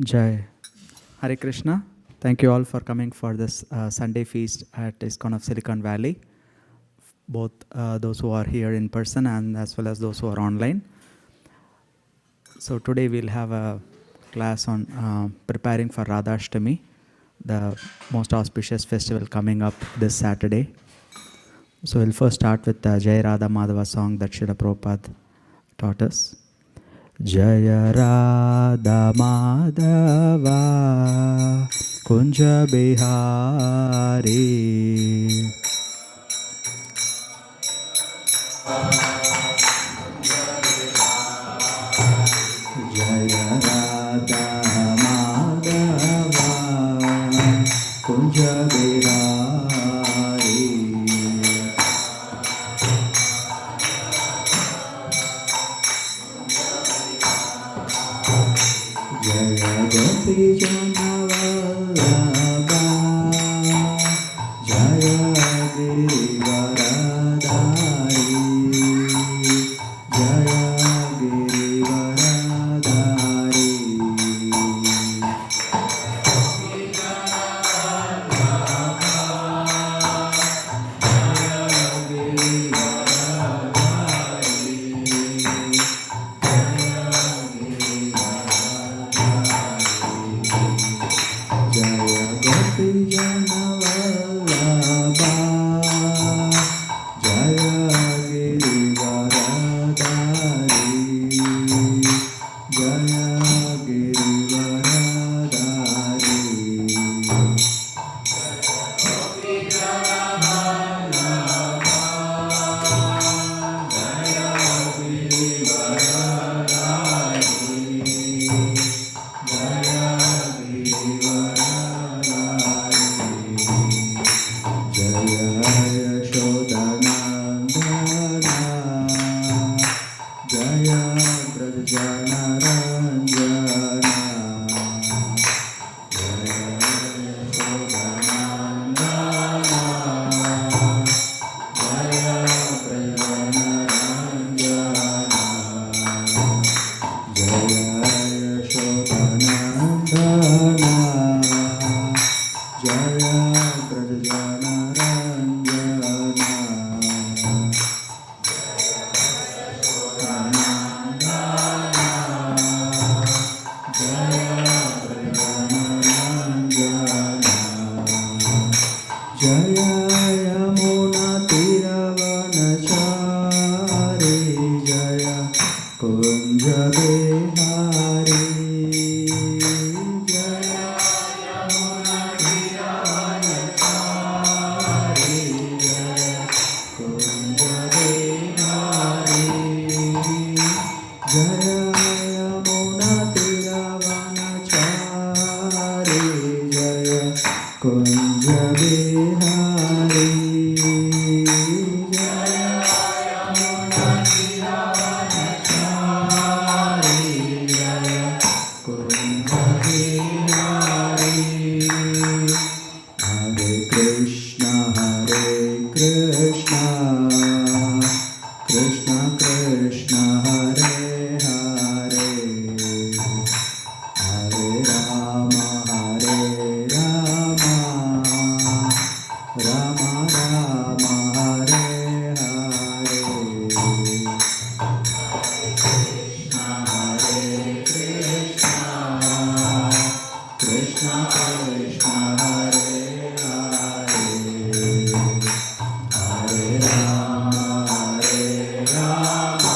Jai. Hare Krishna. Thank you all for coming for this Sunday feast at ISKCON of Silicon Valley. Both those who are here in person and as well as those who are online. So today we'll have a class on preparing for Radhashtami, the most auspicious festival coming up this Saturday. So we'll first start with the Jai Radha Madhava song that Srila Prabhupada taught us. Jaya Radha Madhava Kunja Bihari Jaya Radha Madhava Kunja Bihari Jaya Gopi Janavallabha Jaya Girivaradhari Jaya Girivaradhari Jaya Gopi Janavallabha Jaya Girivaradhari Jaya Girivaradhari Jaya Yashodanandana Jaya Brajanaranjana Jaya Yashodanandana Jaya Brajanaranjana Jaya Yashodanandana Jaya Brajanaranjana Jaya Yamuna Tiravanachari Jaya Kunja Bihari Jaya Yamuna Tiravanachari Jaya Kunja Bihari Jaya Yamuna Tiravanachari Jaya Kunja Bihari Jaya Yamuna Tiravanachari Jaya Kunja Bihari Hare Krishna Krishna Krishna Hare Hare Hare Rama Rama Rama Hare Hare Krishna Krishna Hare Hare Hare Rama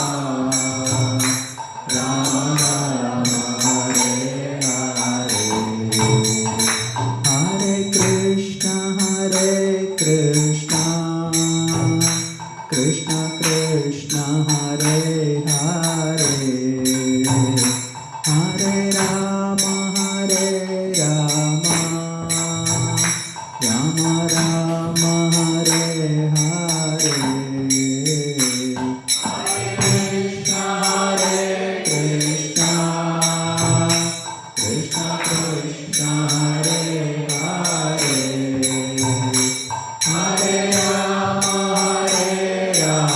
Rama Rama Hare Hare Hare Krishna Krishna Krishna Hare Hare Hare Rama Rama Rama Hare Hare Krishna Krishna Krishna Hare Hare Hare Rama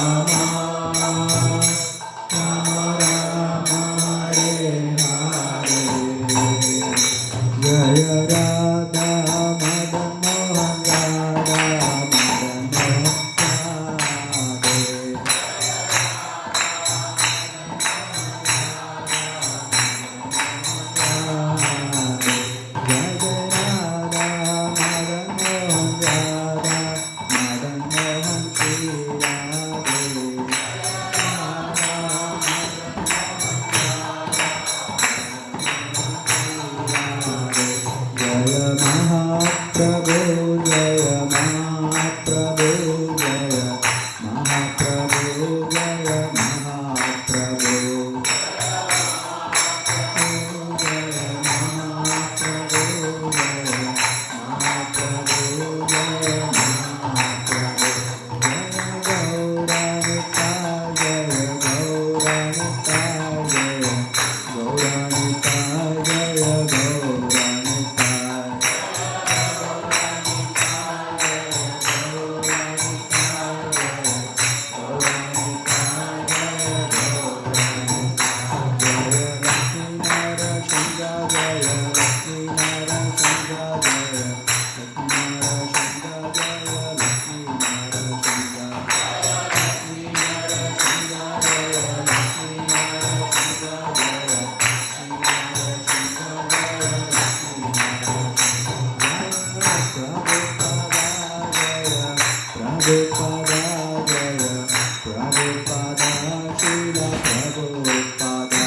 Prabhupada Jaya, Prabhupada Srila Prabhupada.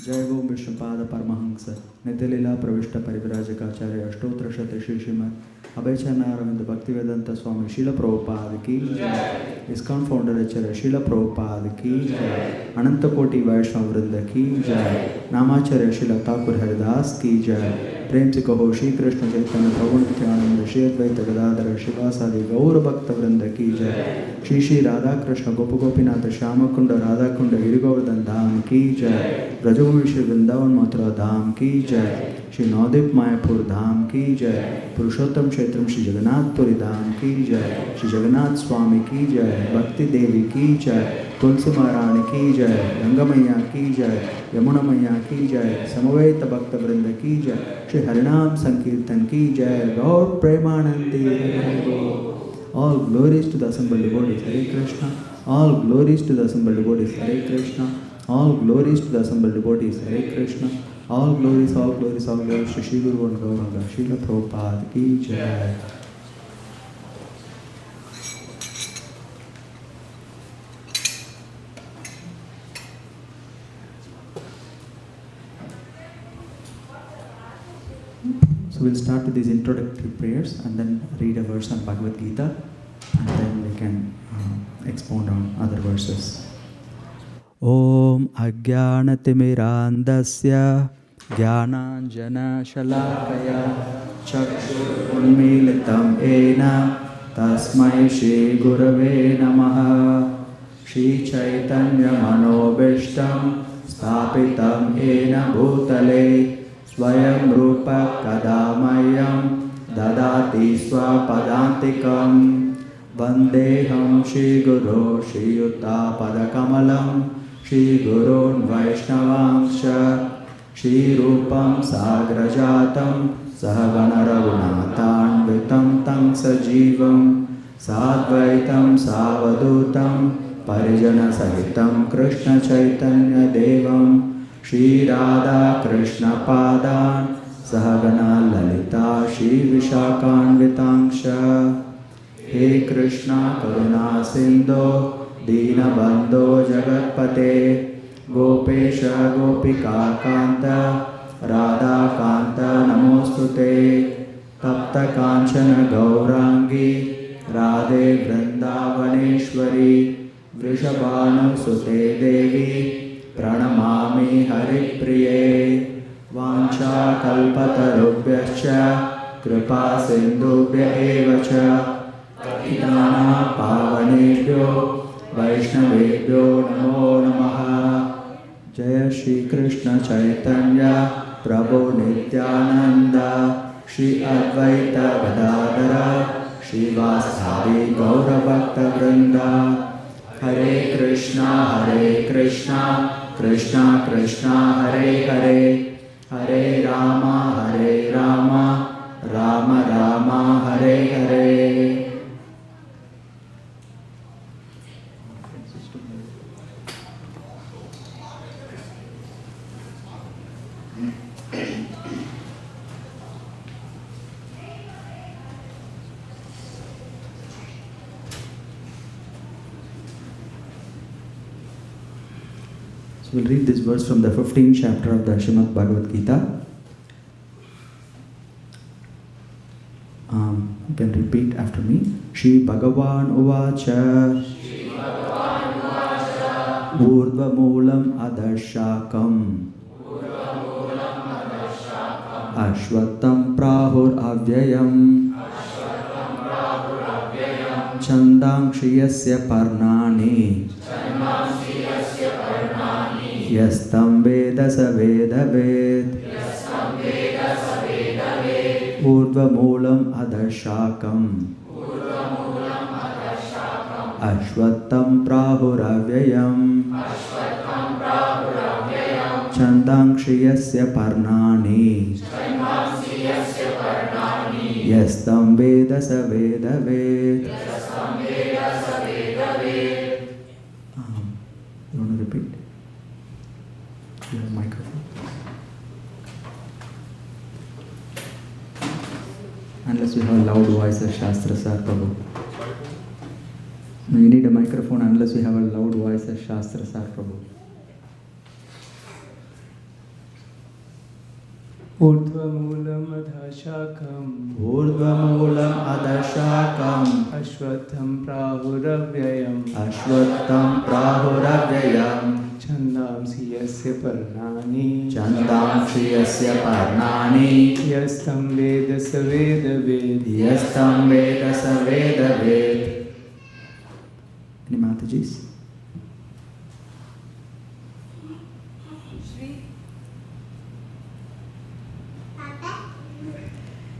जय गो विष्णुपाद परमहंस नित्यलीला प्रविष्ट परिव्राजकाचार्य अष्टोत्तर शत श्री श्रीमद अभयचरणारविंद भक्तिवेदांत स्वामी शील प्रभुपाद की जय। ISKCON founder आचार्य शील प्रभुपाद की जय। अनंत कोटि वैष्णव वृंद की जय। नामाचार्य शील ठाकुर हरिदास की जय। प्रेम से कहो श्री कृष्ण चैतन्य प्रभु नित्यानंद श्री अद्वैत गदाधर शिवासादि गौर भक्त वृंद की जय। श्री श्री राधा कृष्ण गोप गोपीनाथ श्याम कुंड राधा कुंड गिरिगोवर्धन धाम की जय। ब्रजभूमि श्री वृंदावन मथुरा धाम की जय। श्री नवद्वीप मायापुर धाम की जय। पुरुषोत्तम क्षेत्रम श्री जगन्नाथपुरी धाम की जय। श्री जगन्नाथ स्वामी की जय। भक्ति देवी की जय। तुलसी महारानी की जय। गंगा मैया की जय। यमुना मैया की जय। समवेत भक्त वृंद की जय। श्री हरिनाम संकीर्तन की जय। गौर प्रेमानंदी हरे गो। All glories to the assembled devotees, Hare Krishna. All glories to the assembled devotees, Hare Krishna. All glories to the assembled devotees, Hare Krishna. All glories, all glories, all glories to Shri Guru and Gauranga, Srila Prabhupada ki jai. So we'll start with these introductory prayers and then read a verse on Bhagavad Gita and then we can expound on other verses. Om Ajnanatimirandasya Jnananjana Shalakaya Chakshurunmilitam Ena Tasmai Shri Gurave Namaha. Shri Chaitanya Manobishtam Stapitam Ena Bhutale Swayam Rupa Kadamayam Dadati Swapadantikam Vandeham Shri Guru Shri Yuta Padakamalam Shri Gurun Vaishnavangsha Shri Rupam Sagrajatam Sahagana Raghunathanvitam Tang Sajivam Sadvaitam Savadutam Parijana Sahitam Krishna Chaitanya Devam Shri Radha Krishna Padan Sahagana Lalita Shri Vishakhanvitangsha. He Krishna Karuna Sindhu Deenabandho Jagatpate Gopesha Gopika Kanta Radha Kanta Namostute Tapta Kanchana Gaurangi Radhe Vrindavaneshwari Vrishabhanu Sute Devi Pranamami Haripriye Vancha Kalpatarubhyascha Kripa Sindhubhya Evacha Patitana Pavanebhyo Vaishnavebhyo Namo Namaha. Jaya Shri Krishna Chaitanya Prabhu Nityananda Shri Advaita Gadadhara Shri Vasari Gaura Bhakta Vrinda. Hare Krishna Krishna Krishna Hare Hare Hare Rama Rama Rama Hare Hare. We'll read this verse from the 15th chapter of the Srimad Bhagavad Gita. You can repeat after me. Shri Bhagavan Uvacha Urdva Moolam Adashakam Ashwatam prahur avyayam Chandangshi yasya parnani Yastam veda sa veda ved Urdhva moolam adharshakam Ashwatam prahur avyayam Chandangshi yasya parnani Yastam veda sa veda ved. You want to repeat? You have a microphone. Unless you have a loud voice as Shastra Sar Prabhu. No, you need a microphone unless you have a loud voice as Shastra Sar Prabhu. Urdhvamulam adhashakam Urdhvamulam adashakam Ashwatham prahuravyayam Ashwatam prahuravyayam Chandamsi yasya parnani Chandamshi yasya parnani Yastam veda sa veda ved Yastam veda sa veda ved. Any Matajis?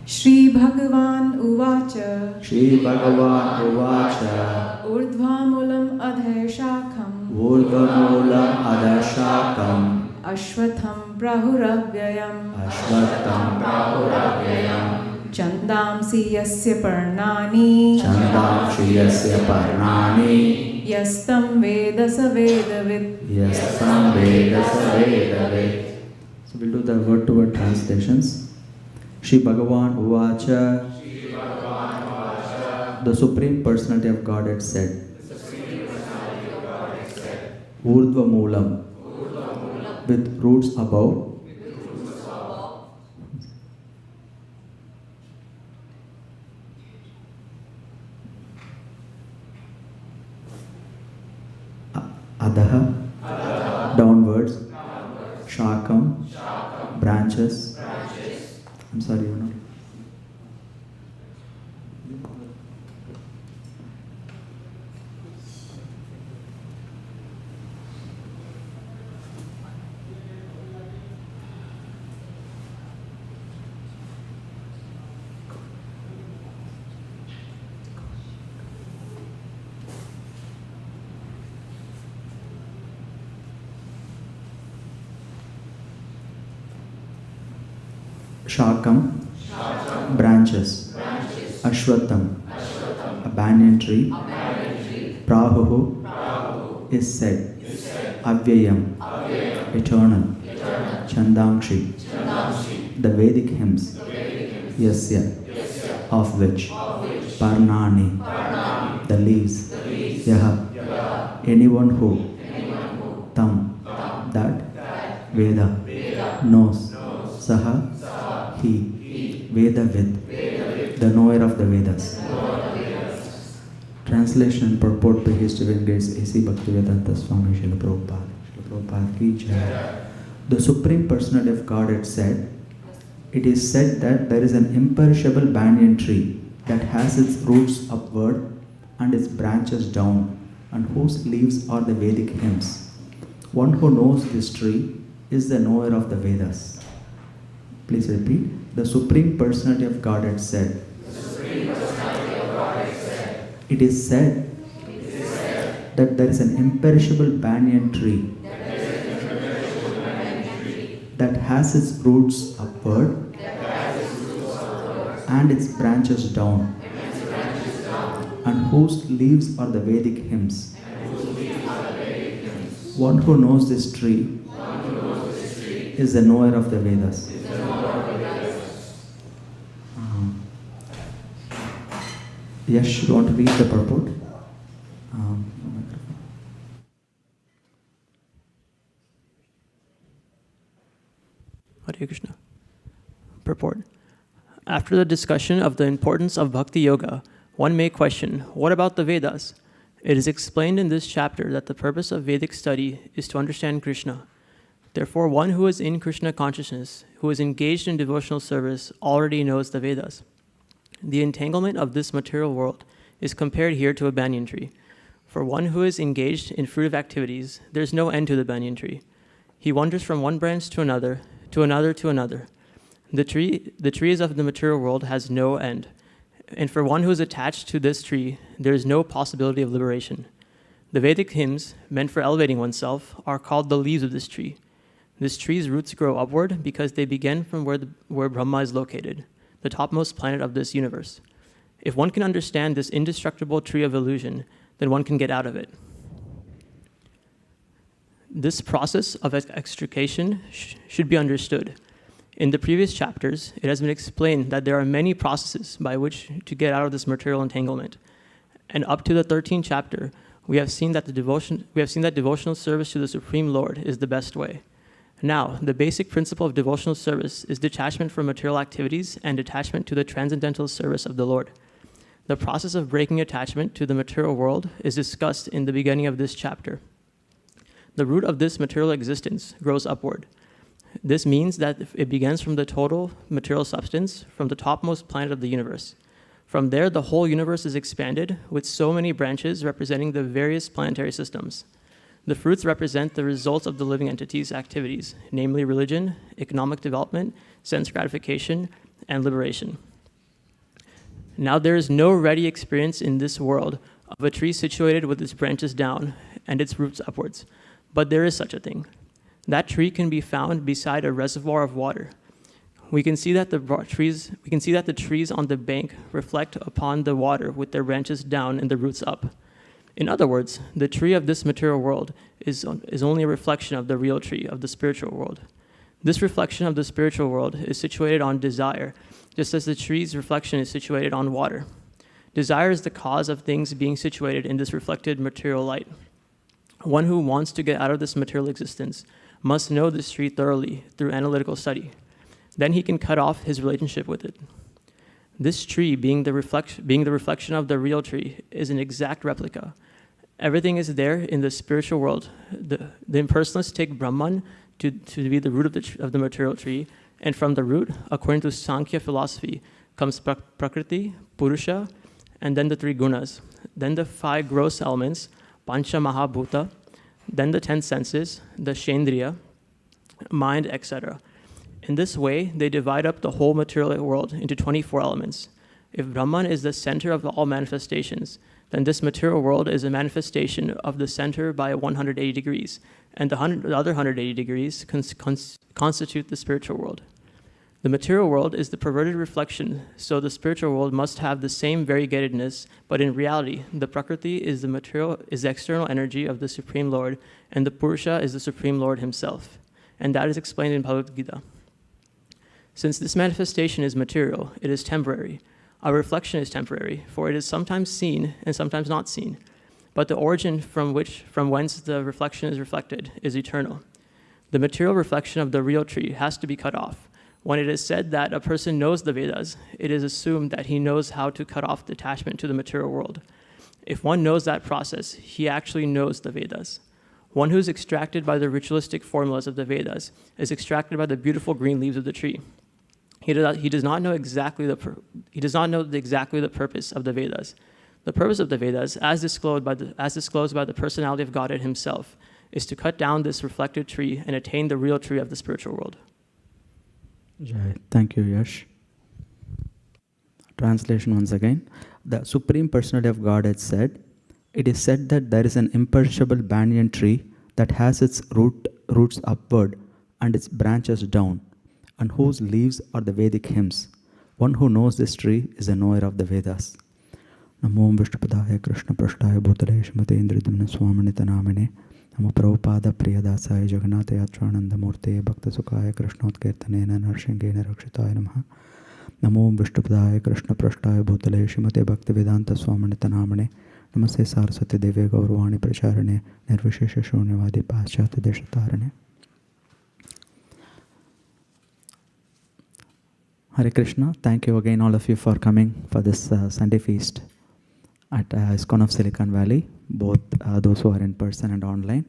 Shri Bhagavan Uvacha Shri Bhagavan Uvacha Urdhvamulam Adheshakam Urdhvamulam adashakam Ashwatham Prahuravyayam Ashwatam prahuravyayam Chandamsi yasya parnani Chandamshi yasya parnani Yastam veda sa veda vid. Yastam veda sa veda ved. So we'll do the word-to-word translations. Shri Bhagavan Uvacha, the Supreme Personality of Godhead said, Urdhva Moolam, with roots above, Adaha, downwards, Shakam, branches. I'm sorry, you're not. Shakam, branches. Ashwatam, a banyan tree. Prahuhu, is said. Avyayam, eternal. Chandangshi, the Vedic hymns. Yasya, of which. Parnani, the leaves. Yaha, anyone who. Tam, that. Veda, knows. Saha, he, Vedavid, the knower of the Vedas. Translation and purport by His Divine Grace A.C. Bhaktivedanta Swami Srila Prabhupada. Srila Prabhupada ki jai. The Supreme Personality of Godhead said, it is said that there is an imperishable banyan tree that has its roots upward and its branches down, and whose leaves are the Vedic hymns. One who knows this tree is the knower of the Vedas. Please repeat. The Supreme Personality of Godhead said. It is said that there is an imperishable banyan tree that has its roots upward and its branches down, and whose leaves are the Vedic hymns. One who knows this tree is the knower of the Vedas. Yes, you want to read the purport? Hare Krishna. Purport. After the discussion of the importance of Bhakti Yoga, one may question, what about the Vedas? It is explained in this chapter that the purpose of Vedic study is to understand Krishna. Therefore, one who is in Krishna consciousness, who is engaged in devotional service, already knows the Vedas. The entanglement of this material world is compared here to a banyan tree. For one who is engaged in fruitive activities, there is no end to the banyan tree. He wanders from one branch to another, to another, to another. The trees of the material world has no end. And for one who is attached to this tree, there is no possibility of liberation. The Vedic hymns, meant for elevating oneself, are called the leaves of this tree. This tree's roots grow upward because they begin from where Brahma is located, the topmost planet of this universe. If one can understand this indestructible tree of illusion, then one can get out of it. This process of extrication should be understood. In the previous chapters, it has been explained that there are many processes by which to get out of this material entanglement. And up to the 13th chapter, we have seen that devotional service to the Supreme Lord is the best way. Now, the basic principle of devotional service is detachment from material activities and detachment to the transcendental service of the Lord. The process of breaking attachment to the material world is discussed in the beginning of this chapter. The root of this material existence grows upward. This means that it begins from the total material substance, from the topmost planet of the universe. From there, the whole universe is expanded with so many branches representing the various planetary systems. The fruits represent the results of the living entities' activities, namely religion, economic development, sense gratification, and liberation. Now there is no ready experience in this world of a tree situated with its branches down and its roots upwards, but there is such a thing. That tree can be found beside a reservoir of water. We can see that the trees on the bank reflect upon the water with their branches down and the roots up. In other words, the tree of this material world is only a reflection of the real tree of the spiritual world. This reflection of the spiritual world is situated on desire, just as the tree's reflection is situated on water. Desire is the cause of things being situated in this reflected material light. One who wants to get out of this material existence must know this tree thoroughly through analytical study. Then he can cut off his relationship with it. This tree, being the reflection of the real tree, is an exact replica. Everything is there in the spiritual world. The impersonalists take Brahman to be the root of the material tree, and from the root, according to Sankhya philosophy, comes Prakriti, Purusha, and then the three gunas, then the 5 gross elements, Pancha Mahabhuta, then the 10 senses, the Shendriya, mind, etc. In this way, they divide up the whole material world into 24 elements. If Brahman is the center of all manifestations, then this material world is a manifestation of the center by 180 degrees, and the other 180 degrees constitute the spiritual world. The material world is the perverted reflection, so the spiritual world must have the same variegatedness, but in reality, the Prakriti is the external energy of the Supreme Lord, and the Purusha is the Supreme Lord himself. And that is explained in Bhagavad Gita. Since this manifestation is material, it is temporary. Our reflection is temporary, for it is sometimes seen and sometimes not seen. But the origin from whence the reflection is reflected is eternal. The material reflection of the real tree has to be cut off. When it is said that a person knows the Vedas, it is assumed that he knows how to cut off the attachment to the material world. If one knows that process, he actually knows the Vedas. One who is extracted by the ritualistic formulas of the Vedas is extracted by the beautiful green leaves of the tree. He does not know exactly the purpose of the Vedas. The purpose of the Vedas, as disclosed by the personality of Godhead himself, is to cut down this reflected tree and attain the real tree of the spiritual world. Jai. Thank you, Yash. Translation once again. The Supreme Personality of Godhead said, "It is said that there is an imperishable banyan tree that has its roots upward and its branches down, and whose leaves are the Vedic hymns. One who knows this tree is a knower of the Vedas." Namo Vishnupadaya Krishna Prashtaya Bhutale Srimati Radharani Swaminita Namine Namo Prabhupada Priyadasaya Jagannath Yatrananda Murte Bhakta Sukhaya Krishnotkertanena Narshingena Rakshitaya Namaha. Namo Vishnupadaya Krishna Prashtaya Bhutale Srimati Bhaktivedanta Swaminita Namine Namaste Saraswati Deve Gaurvani Pracharane Nirvishesha Shunyavadi Paschatya Deshatarane. Hare Krishna. Thank you again, all of you, for coming for this Sunday feast at ISKCON of Silicon Valley, both those who are in person and online.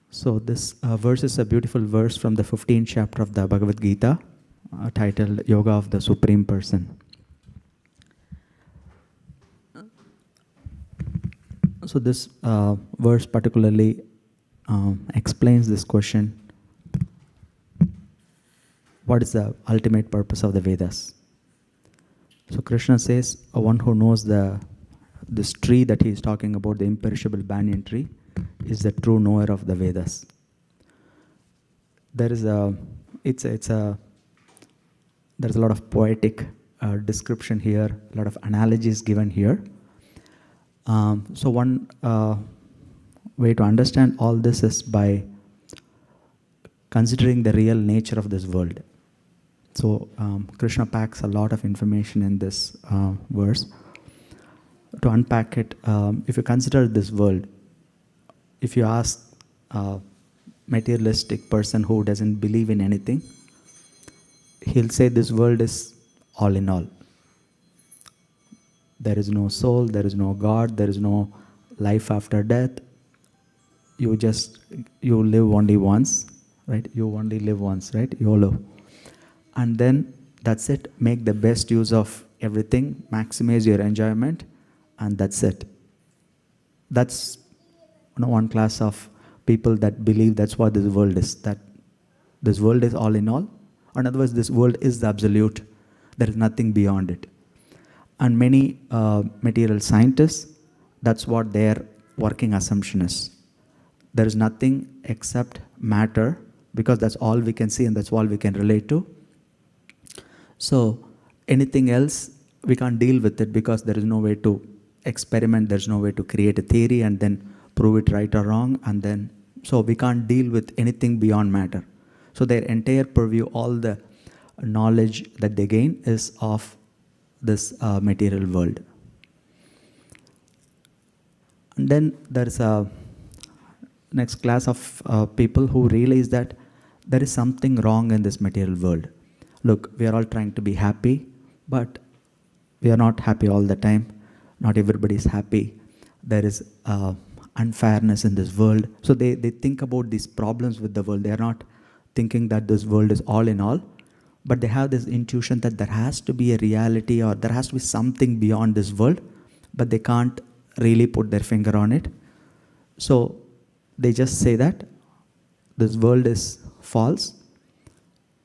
So this verse is a beautiful verse from the 15th chapter of the Bhagavad Gita, titled Yoga of the Supreme Person. So this verse particularly explains this question: what is the ultimate purpose of the Vedas? So Krishna says, one who knows this tree that he is talking about, the imperishable banyan tree, is the true knower of the Vedas. There's a lot of poetic description here, a lot of analogies given here. So one way to understand all this is by considering the real nature of this world. So Krishna packs a lot of information in this verse. To unpack it, if you consider this world, if you ask a materialistic person who doesn't believe in anything, he'll say this world is all in all. There is no soul, there is no God, there is no life after death. You live only once, right? You only live once, right? YOLO. And then that's it. Make the best use of everything, maximize your enjoyment, and that's it. That's one class of people that believe that's what this world is, that this world is all in all. In other words, this world is the absolute. There is nothing beyond it. And many material scientists, that's what their working assumption is. There is nothing except matter, because that's all we can see and that's all we can relate to. So anything else, we can't deal with it because there is no way to experiment, there's no way to create a theory and then prove it right or wrong, and then, so we can't deal with anything beyond matter. So their entire purview, all the knowledge that they gain is of this material world. And then there's a next class of people who realize that there is something wrong in this material world. Look, we are all trying to be happy, but we are not happy all the time. Not everybody is happy. There is unfairness in this world. So they think about these problems with the world. They are not thinking that this world is all in all, but they have this intuition that there has to be a reality or there has to be something beyond this world, but they can't really put their finger on it. So they just say that this world is false,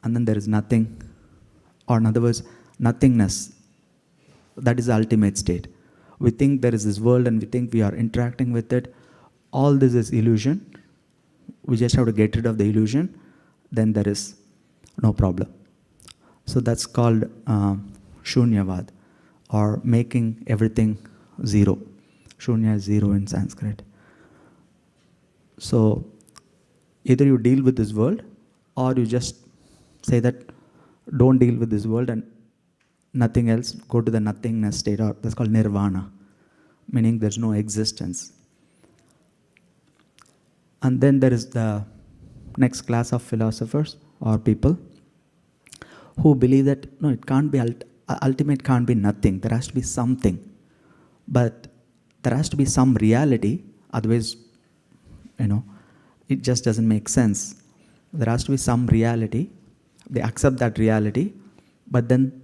and then there is nothing, or in other words, nothingness. That is the ultimate state. We think there is this world and we think we are interacting with it. All this is illusion. We just have to get rid of the illusion, then there is no problem. So that's called shunyavad, or making everything zero. Shunya is zero in Sanskrit. So either you deal with this world, or you just say that don't deal with this world and nothing else, go to the nothingness state, or that's called nirvana, meaning there's no existence. And then there is the next class of philosophers or people who believe that no, it can't be ultimate, can't be nothing. There has to be something, but there has to be some reality. Otherwise, it just doesn't make sense. There has to be some reality. They accept that reality, but then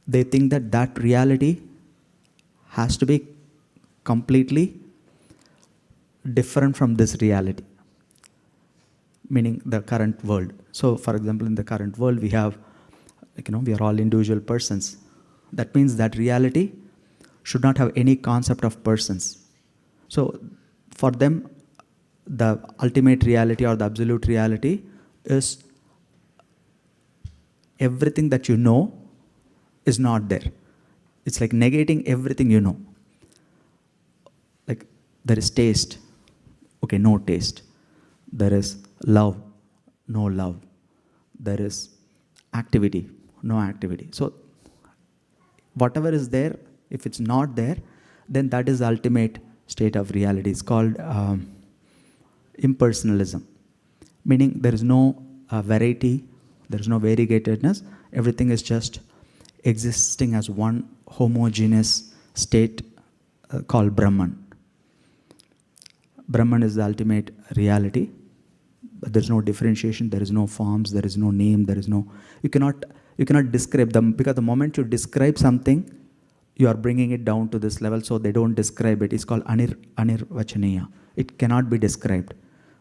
they think that that reality has to be completely different from this reality, meaning the current world. So, for example, in the current world, we have, we are all individual persons. That means that reality should not have any concept of persons. So, for them, the ultimate reality or the absolute reality is everything that you know is not there. It's like negating everything you know. Like there is taste, okay, no taste. There is love, no love. There is activity, no activity. So whatever is there, if it's not there, then that is the ultimate state of reality. It's called impersonalism, meaning there is no variety, there is no variegatedness. Everything is just existing as one homogeneous state called Brahman. Brahman is the ultimate reality. there's no differentiation, there is no forms, there is no name, there is no, you cannot describe them, because the moment you describe something, you are bringing it down to this level, so they don't describe it. It's called anirvachaniya. It cannot be described.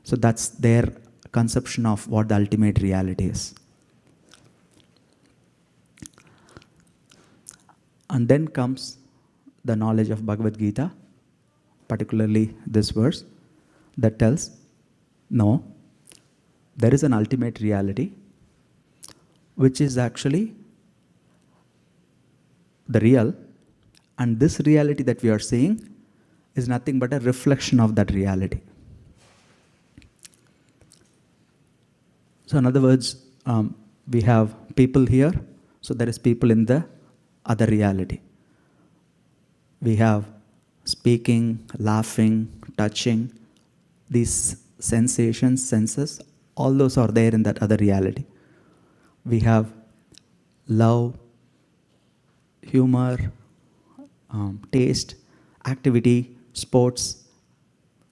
So that's their conception of what the ultimate reality is. And then comes the knowledge of Bhagavad Gita, particularly this verse that tells, no, there is an ultimate reality, which is actually the real, and this reality that we are seeing is nothing but a reflection of that reality. So in other words, we have people here, so there is people in the other reality. We have speaking, laughing, touching, these sensations, senses, all those are there in that other reality. We have love, humor, taste, activity, sports,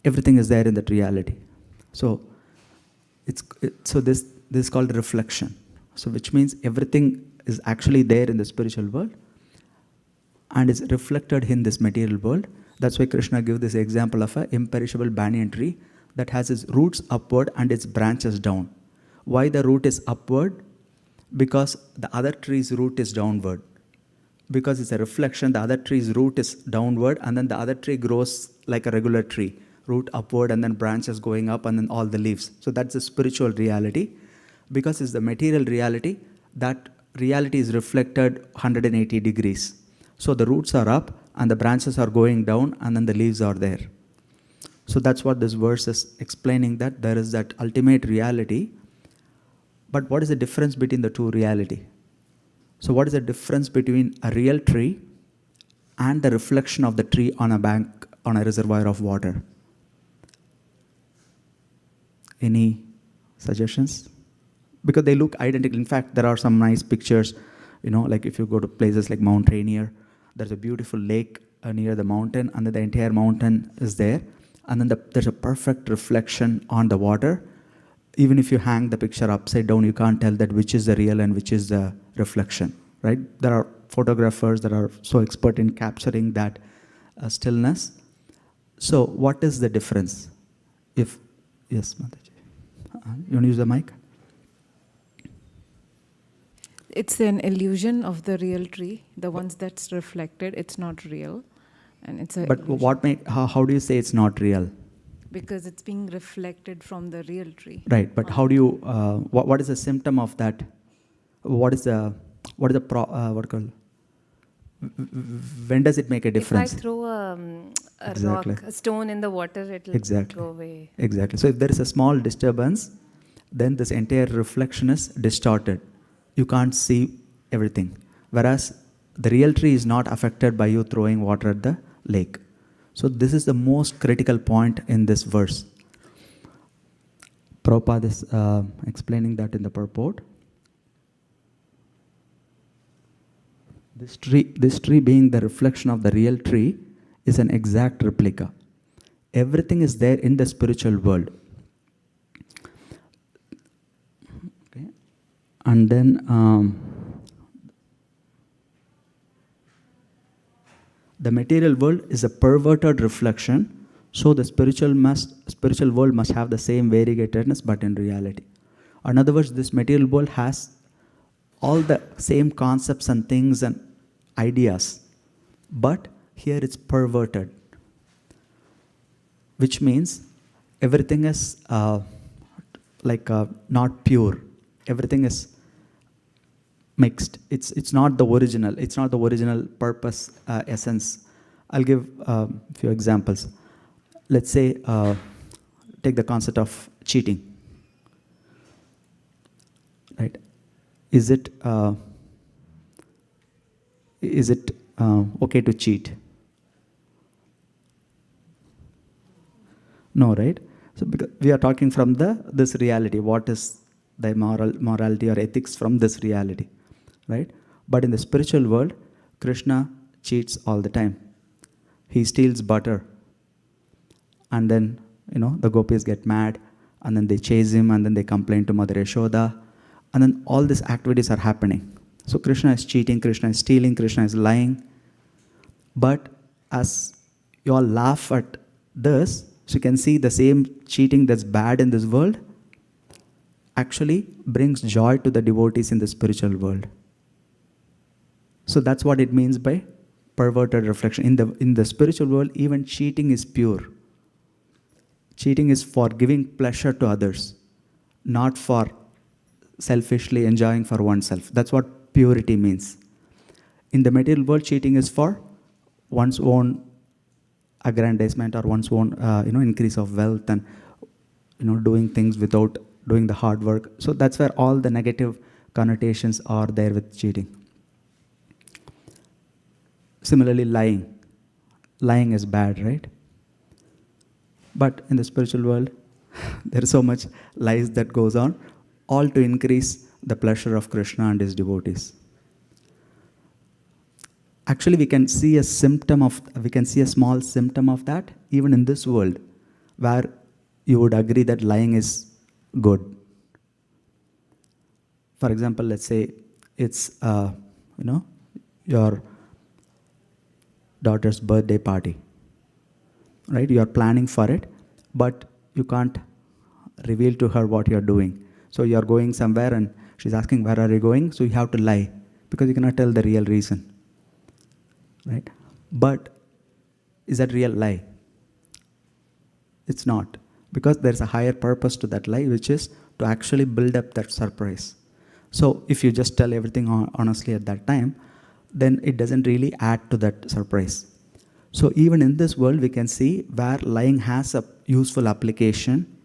everything is there in that reality. So this is called reflection. So which means everything is actually there in the spiritual world and is reflected in this material world. That's why Krishna gives this example of an imperishable banyan tree that has its roots upward and its branches down. Why the root is upward? Because the other tree's root is downward. Because it's a reflection, the other tree's root is downward, and then the other tree grows like a regular tree, root upward and then branches going up and then all the leaves. So that's the spiritual reality. Because it's the material reality, that reality is reflected 180 degrees. So the roots are up and the branches are going down and then the leaves are there. So that's what this verse is explaining, that there is that ultimate reality. But what is the difference between the two reality? So what is the difference between a real tree and the reflection of the tree on a bank, on a reservoir of water? Any suggestions? Because they look identical. In fact, there are some nice pictures, like if you go to places like Mount Rainier, there's a beautiful lake near the mountain, and then the entire mountain is there. And then there's a perfect reflection on the water. Even if you hang the picture upside down, you can't tell that which is the real and which is the reflection, right? There are photographers that are so expert in capturing that stillness. So what is the difference? Yes, Mataji. You want to use the mic? It's an illusion of the real tree. The ones that's reflected, it's not real. And it's a But illusion. how do you say it's not real? Because it's being reflected from the real tree. Right, but how do you, what is the symptom of that? What is the when does it make a difference? If I throw a Exactly. rock, a stone in the water, it will Exactly. go away. Exactly. So if there is a small disturbance, then this entire reflection is distorted. You can't see everything. Whereas the real tree is not affected by you throwing water at the lake. So this is the most critical point in this verse. Prabhupada is explaining that in the purport. This tree being the reflection of the real tree is an exact replica. Everything is there in the spiritual world. Okay. And then the material world is a perverted reflection, so the spiritual world must have the same variegatedness, but in reality. In other words, this material world has all the same concepts and things and ideas, but here it's perverted, which means everything is not pure. Everything is mixed. It's not the original. It's not the original purpose, essence. I'll give a few examples. Let's say, take the concept of cheating. Right? Is it okay to cheat? No, right? So because we are talking from this reality. What is the morality or ethics from this reality, right? But in the spiritual world, Krishna cheats all the time. He steals butter, and then the gopis get mad, and then they chase him, and then they complain to Mother Yashoda, and then all these activities are happening. So Krishna is cheating, Krishna is stealing, Krishna is lying. But as you all laugh at this, so you can see the same cheating that's bad in this world actually brings joy to the devotees in the spiritual world. So that's what it means by perverted reflection. In the spiritual world, even cheating is pure. Cheating is for giving pleasure to others, not for selfishly enjoying for oneself. That's what purity means. In the material world, cheating is for one's own aggrandizement or one's own increase of wealth and doing things without doing the hard work. So that's where all the negative connotations are there with cheating. Similarly, lying. Lying is bad, right? But in the spiritual world, there is so much lies that goes on, all to increase the pleasure of Krishna and his devotees. Actually, we can see a small symptom of that even in this world, where you would agree that lying is good. For example, let's say it's your daughter's birthday party, right? You are planning for it, but you can't reveal to her what you are doing. So you are going somewhere and she's asking, where are you going? So you have to lie because you cannot tell the real reason, right? But is that real lie? It's not, because there's a higher purpose to that lie, which is to actually build up that surprise. So if you just tell everything honestly at that time, then it doesn't really add to that surprise. So even in this world, we can see where lying has a useful application.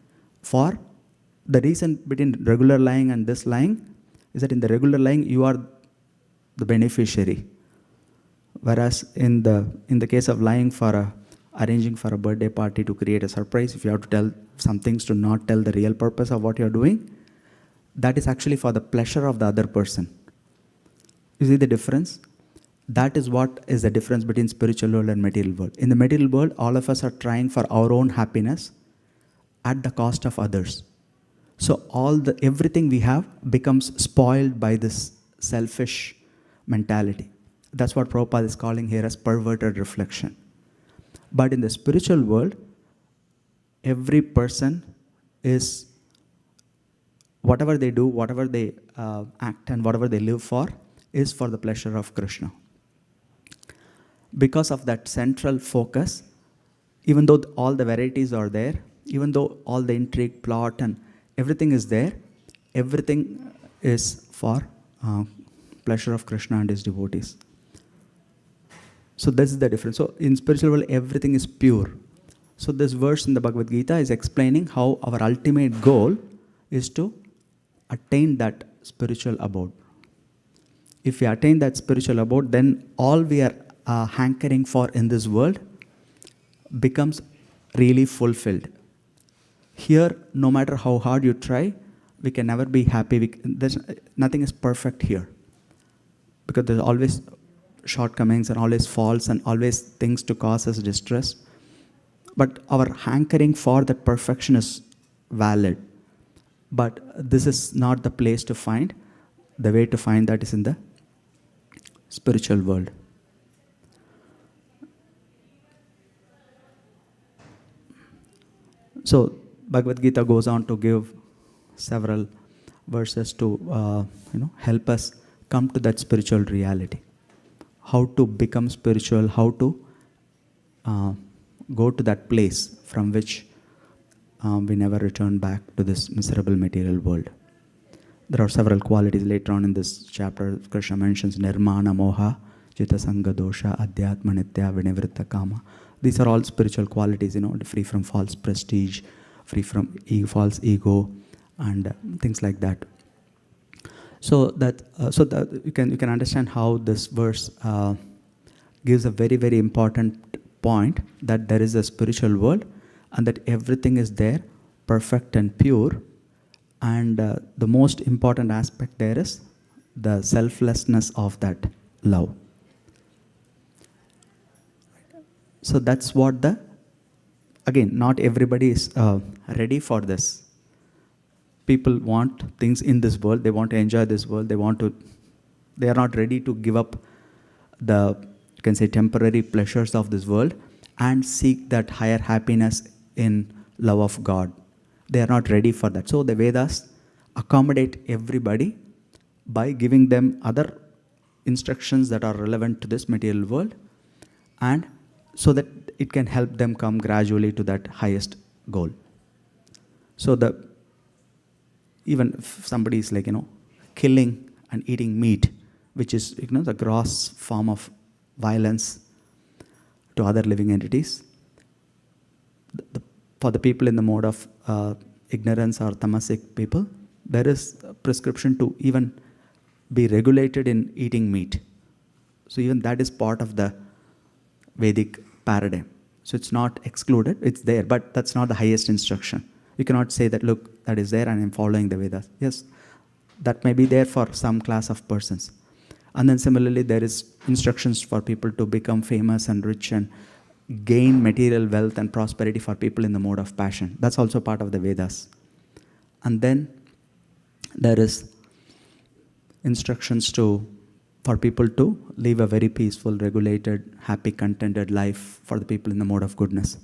For the reason between regular lying and this lying is that in the regular lying, you are the beneficiary. Whereas in the case of lying for arranging for a birthday party to create a surprise, if you have to tell some things to not tell the real purpose of what you're doing, that is actually for the pleasure of the other person. You see the difference? That is what is the difference between spiritual world and material world. In the material world, all of us are trying for our own happiness at the cost of others. So everything we have becomes spoiled by this selfish mentality. That's what Prabhupada is calling here as perverted reflection. But in the spiritual world, every person is, whatever they do, whatever they act and whatever they live for, is for the pleasure of Krishna. Because of that central focus, even though all the varieties are there, even though all the intrigue, plot and everything is there, everything is for pleasure of Krishna and his devotees. So this is the difference. So in spiritual world, everything is pure. So this verse in the Bhagavad Gita is explaining how our ultimate goal is to attain that spiritual abode. If we attain that spiritual abode, then all we are hankering for in this world becomes really fulfilled. Here, no matter how hard you try, we can never be happy. Nothing is perfect here, because there's always shortcomings and always faults and always things to cause us distress. But our hankering for that perfection is valid. But this is not the place to find. The way to find that is in the spiritual world. So Bhagavad Gita goes on to give several verses to help us come to that spiritual reality. How to become spiritual, how to go to that place from which we never return back to this miserable material world. There are several qualities later on in this chapter. Krishna mentions nirmana moha, jita sanga dosha, adhyatma nitya, vinivritta kama. These are all spiritual qualities, free from false prestige, free from false ego, and things like that. So that you can understand how this verse gives a very, very important point, that there is a spiritual world and that everything is there, perfect and pure. And the most important aspect there is the selflessness of that love. So that's what again, not everybody is ready for this. people want things in this world, they want to enjoy this world, they are not ready to give up the, you can say, temporary pleasures of this world and seek that higher happiness in love of God. They are not ready for that. So the Vedas accommodate everybody by giving them other instructions that are relevant to this material world, and so that it can help them come gradually to that highest goal. So even if somebody is like, killing and eating meat, which is, the gross form of violence to other living entities, for the people in the mode of ignorance or tamasic people, there is a prescription to even be regulated in eating meat. So even that is part of the Vedic paradigm. So it's not excluded, it's there, but that's not the highest instruction. You cannot say that, look, that is there and I'm following the Vedas. Yes, that may be there for some class of persons. And then similarly, there is instructions for people to become famous and rich and gain material wealth and prosperity for people in the mode of passion. That's also part of the Vedas. And then there is instructions for people to live a very peaceful, regulated, happy, contented life for the people in the mode of goodness.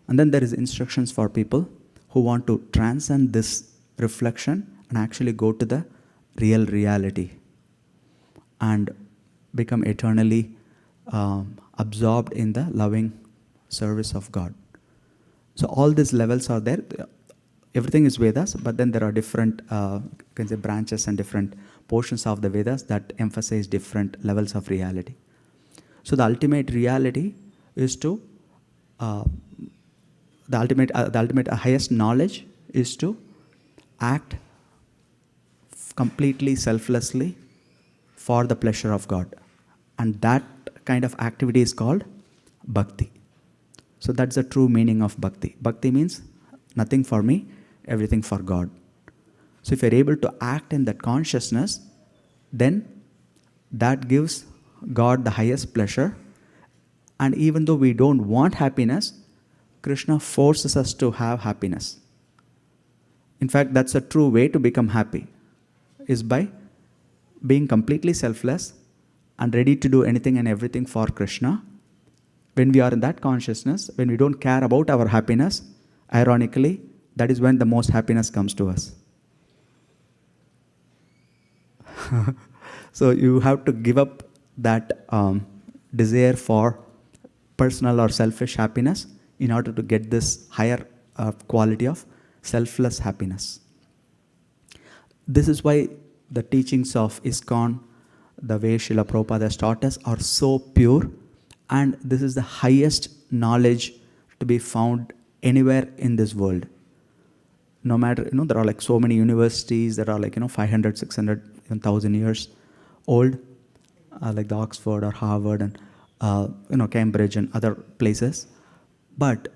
And then there is instructions for people who want to transcend this reflection and actually go to the real reality and become eternally absorbed in the loving service of God. So all these levels are there. Everything is Vedas, but then there are different branches and different portions of the Vedas that emphasize different levels of reality. So the ultimate reality is to, the ultimate highest knowledge is to act completely selflessly for the pleasure of God. And that kind of activity is called bhakti. So that's the true meaning of bhakti. Bhakti means nothing for me, everything for God. So if you're able to act in that consciousness, then that gives God the highest pleasure. And even though we don't want happiness, Krishna forces us to have happiness. In fact, that's a true way to become happy, is by being completely selfless and ready to do anything and everything for Krishna. When we are in that consciousness, when we don't care about our happiness, ironically, that is when the most happiness comes to us. So you have to give up that desire for personal or selfish happiness in order to get this higher quality of selfless happiness. This is why the teachings of ISKCON, the way Srila Prabhupada has taught us, are so pure, and this is the highest knowledge to be found anywhere in this world. No matter, there are like so many universities that are like, 500, 600, even 1,000 years old, like the Oxford or Harvard and, Cambridge and other places. But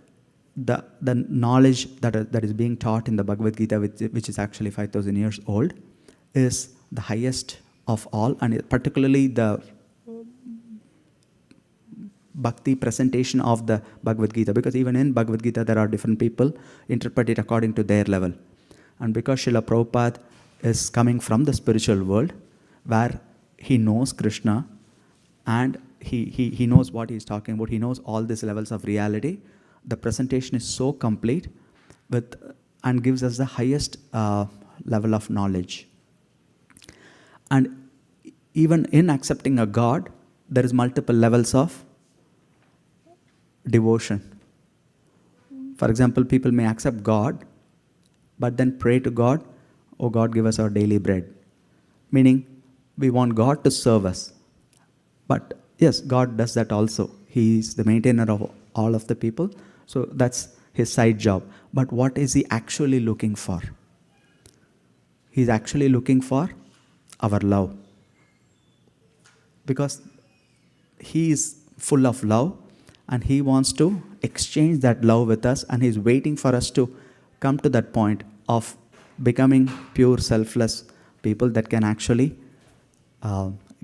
the knowledge that is being taught in the Bhagavad Gita, which is actually 5,000 years old, is the highest of all, and particularly the bhakti presentation of the Bhagavad Gita, because even in Bhagavad Gita there are different people interpret it according to their level. And because Srila Prabhupada is coming from the spiritual world where he knows Krishna and he knows what he's talking about, he knows all these levels of reality, the presentation is so complete and gives us the highest level of knowledge. And even in accepting a God, there is multiple levels of devotion. For example, people may accept God, but then pray to God, oh God, give us our daily bread. Meaning, we want God to serve us. But yes, God does that also. He is the maintainer of all of the people. So that's his side job. But what is he actually looking for? He's actually looking for our love. Because he is full of love and he wants to exchange that love with us, and he's waiting for us to come to that point of becoming pure, selfless people that can actually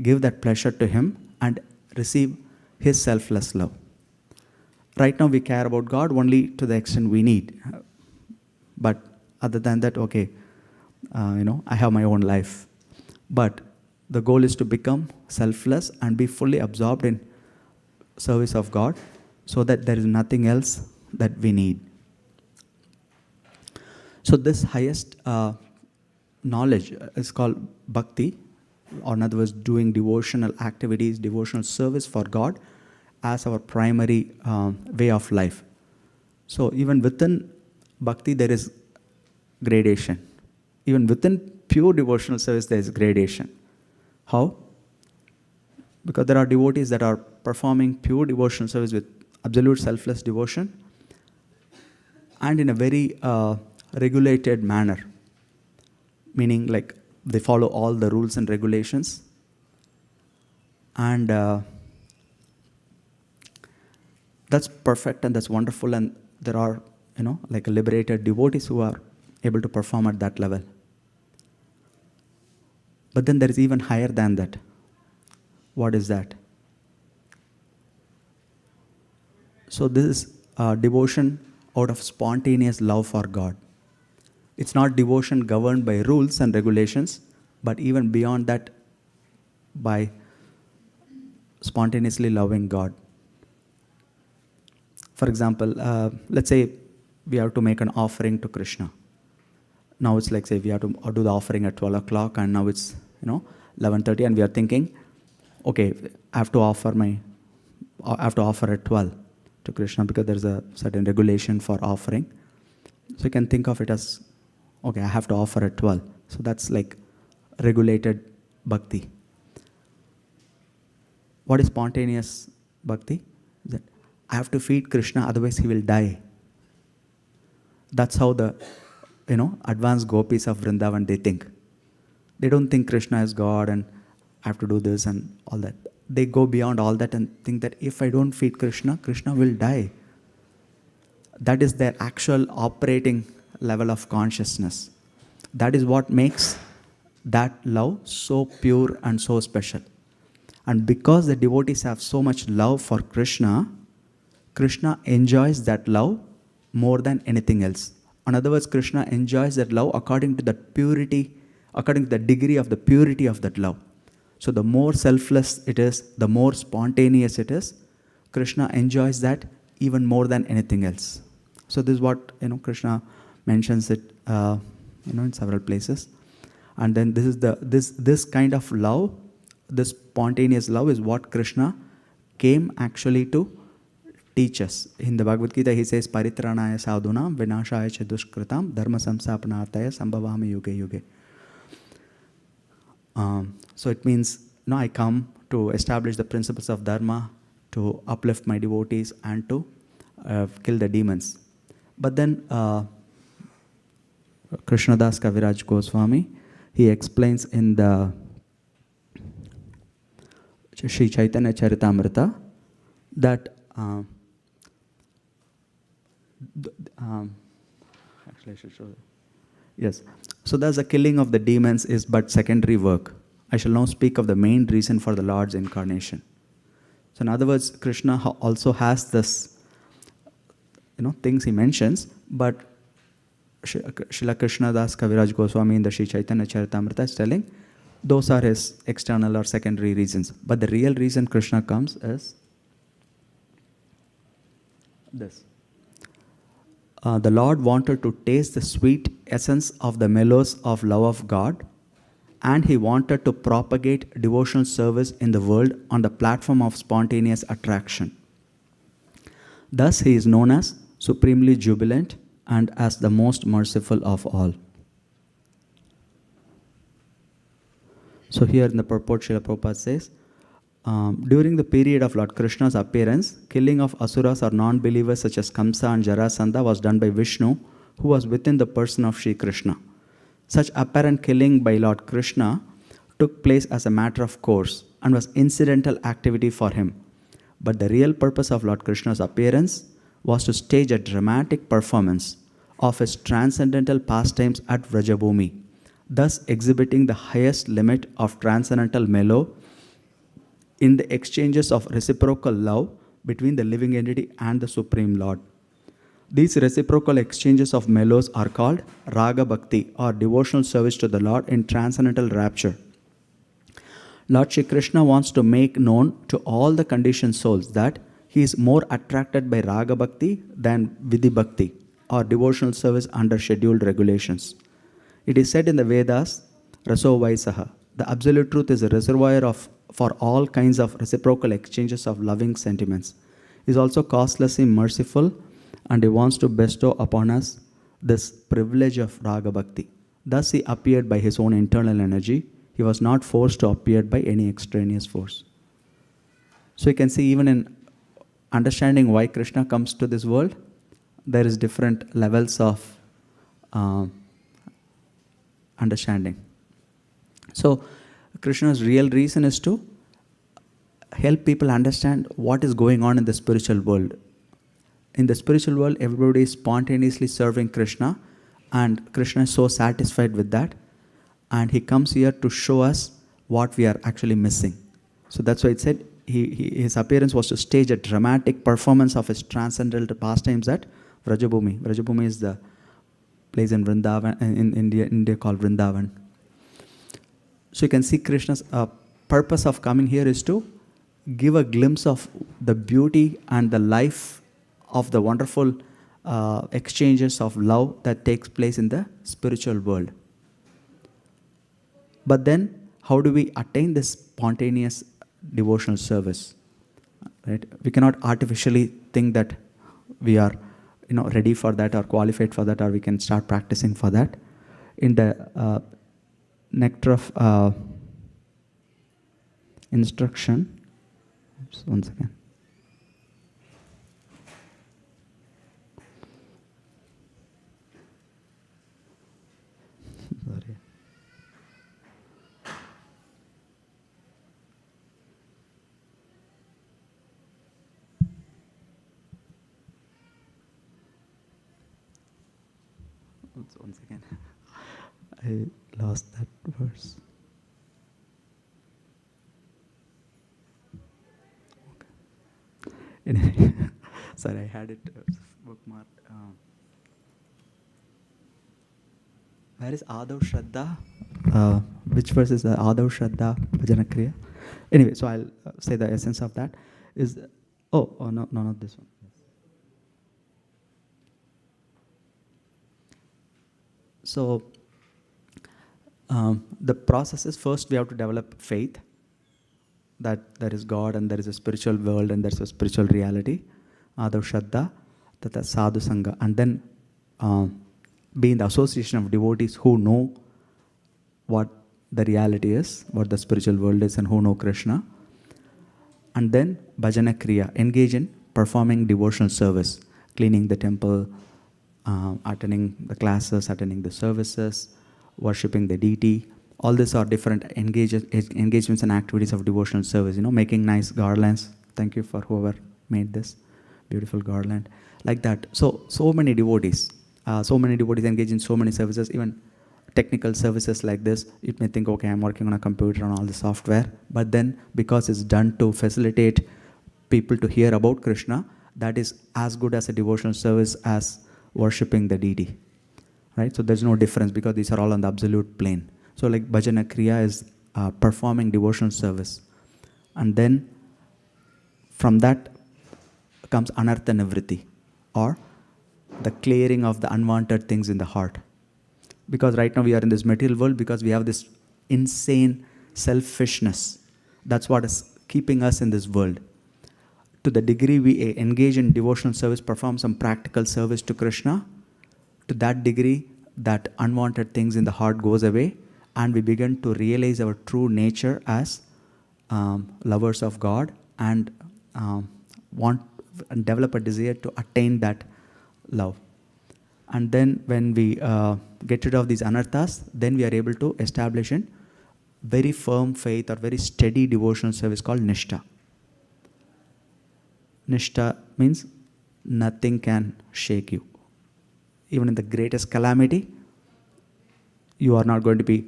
give that pleasure to him and receive his selfless love. Right now we care about God only to the extent we need. But other than that, okay, I have my own life. But the goal is to become selfless and be fully absorbed in service of God, so that there is nothing else that we need. So this highest knowledge is called bhakti, or in other words, doing devotional activities, devotional service for God as our primary way of life. So even within bhakti, there is gradation. Even within pure devotional service, there is gradation. How? Because there are devotees that are performing pure devotional service with absolute selfless devotion and in a very regulated manner. Meaning, like, they follow all the rules and regulations. And that's perfect and that's wonderful. And there are, like liberated devotees who are able to perform at that level. But then there is even higher than that. What is that? So this is devotion out of spontaneous love for God. It's not devotion governed by rules and regulations, but even beyond that, by spontaneously loving God. For example, let's say we have to make an offering to Krishna. Now it's like, say, we have to do the offering at 12 o'clock, and now it's 11:30, and we are thinking, okay, I have to offer at 12 to Krishna because there's a certain regulation for offering. So you can think of it as, okay, I have to offer at 12. So that's like regulated bhakti. What is spontaneous bhakti? That I have to feed Krishna, otherwise he will die. That's how the advanced gopis of Vrindavan, they think. They don't think Krishna is God and I have to do this and all that. They go beyond all that and think that if I don't feed Krishna, Krishna will die. That is their actual operating level of consciousness. That is what makes that love so pure and so special. And because the devotees have so much love for Krishna, Krishna enjoys that love more than anything else. In other words, Krishna enjoys that love according to the purity, according to the degree of the purity of that love. So the more selfless it is, the more spontaneous it is, Krishna enjoys that even more than anything else. So this is what Krishna mentions it in several places. And then this is this kind of love, this spontaneous love, is what Krishna came actually to teach us. In the Bhagavad Gita, he says, Paritranaya sadhunam vinashaya cha dushkritam dharma samsapanartaya sambhavami yuge yuge. So it means, I come to establish the principles of dharma, to uplift my devotees, and to kill the demons. But then Krishnadas Kaviraj Goswami, he explains in the Sri Chaitanya Charitamrita that actually I should show you. Yes. So thus the killing of the demons is but secondary work. I shall now speak of the main reason for the Lord's incarnation. So in other words, Krishna also has this, things he mentions, but Srila Krishnadas Kaviraj Goswami in the Sri Chaitanya Charitamrita is telling those are his external or secondary reasons. But the real reason Krishna comes is this. The Lord wanted to taste the sweet essence of the mellows of love of God, and he wanted to propagate devotional service in the world on the platform of spontaneous attraction. Thus he is known as supremely jubilant and as the most merciful of all. So here in the purport, Srila Prabhupada says, during the period of Lord Krishna's appearance, killing of asuras or non-believers such as Kamsa and Jarasandha was done by Vishnu, who was within the person of Sri Krishna. Such apparent killing by Lord Krishna took place as a matter of course and was incidental activity for him. But the real purpose of Lord Krishna's appearance was to stage a dramatic performance of his transcendental pastimes at Vrajabhumi, thus exhibiting the highest limit of transcendental mellow in the exchanges of reciprocal love between the living entity and the Supreme Lord. These reciprocal exchanges of mellows are called raga bhakti, or devotional service to the Lord in transcendental rapture. Lord Shri Krishna wants to make known to all the conditioned souls that he is more attracted by raga bhakti than vidhi bhakti, or devotional service under scheduled regulations. It is said in the Vedas, Raso Vaisaha, the absolute truth is a reservoir for all kinds of reciprocal exchanges of loving sentiments. He is also costlessly merciful, and he wants to bestow upon us this privilege of raga bhakti. Thus he appeared by his own internal energy. He was not forced to appear by any extraneous force. So you can see, even in understanding why Krishna comes to this world, there is different levels of understanding. So Krishna's real reason is to help people understand what is going on in the spiritual world. In the spiritual world, everybody is spontaneously serving Krishna, and Krishna is so satisfied with that, and he comes here to show us what we are actually missing. So that's why it said his appearance was to stage a dramatic performance of his transcendental pastimes at Vrajabhumi. Vrajabhumi is the place in Vrindavan, in India called Vrindavan. So you can see Krishna's purpose of coming here is to give a glimpse of the beauty and the life of the wonderful exchanges of love that takes place in the spiritual world. But then, how do we attain this spontaneous devotional service? Right? We cannot artificially think that we are, ready for that or qualified for that, or we can start practicing for that. In the nectar of instruction, once again. Sorry. Once again, I lost that verse. Okay. Anyway, sorry, I had it bookmarked. Where is Adav Shraddha? Which verse is the Adav Shraddha Bhajana Kriya? Anyway, so I'll say the essence of that is, no, not this one. So the process is, first we have to develop faith that there is God and there is a spiritual world and there is a spiritual reality. Adav Shraddha, Tata Sadhu Sangha. And then be in the association of devotees who know what the reality is, what the spiritual world is, and who know Krishna. And then Bhajana Kriya, engage in performing devotional service, cleaning the temple, attending the classes, attending the services, worshipping the deity. All these are different engagements and activities of devotional service. Making nice garlands. Thank you for whoever made this beautiful garland. Like that. So many devotees engage in so many services, even technical services like this. You may think, okay, I'm working on a computer and all the software. But then, because it's done to facilitate people to hear about Krishna, that is as good as a devotional service as worshipping the deity, right? So there's no difference, because these are all on the absolute plane. So like Bhajana Kriya is performing devotional service. And then from that comes Anartha Nivritti, or the clearing of the unwanted things in the heart. Because right now we are in this material world because we have this insane selfishness. That's what is keeping us in this world. To the degree we engage in devotional service, perform some practical service to Krishna, to that degree that unwanted things in the heart goes away, and we begin to realize our true nature as lovers of God, and want and develop a desire to attain that love. And then when we get rid of these anarthas, then we are able to establish a very firm faith or very steady devotional service called Nishtha. Nishtha means nothing can shake you. Even in the greatest calamity, you are not going to be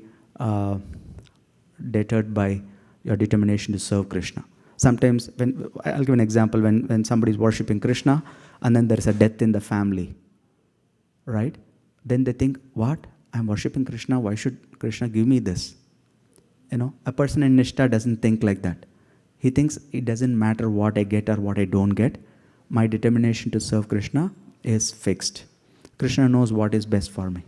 deterred by your determination to serve Krishna. Sometimes, I'll give an example, when somebody is worshipping Krishna and then there is a death in the family, right? Then they think, what? I'm worshipping Krishna, why should Krishna give me this? A person in Nishtha doesn't think like that. He thinks it doesn't matter what I get or what I don't get. My determination to serve Krishna is fixed. Krishna knows what is best for me.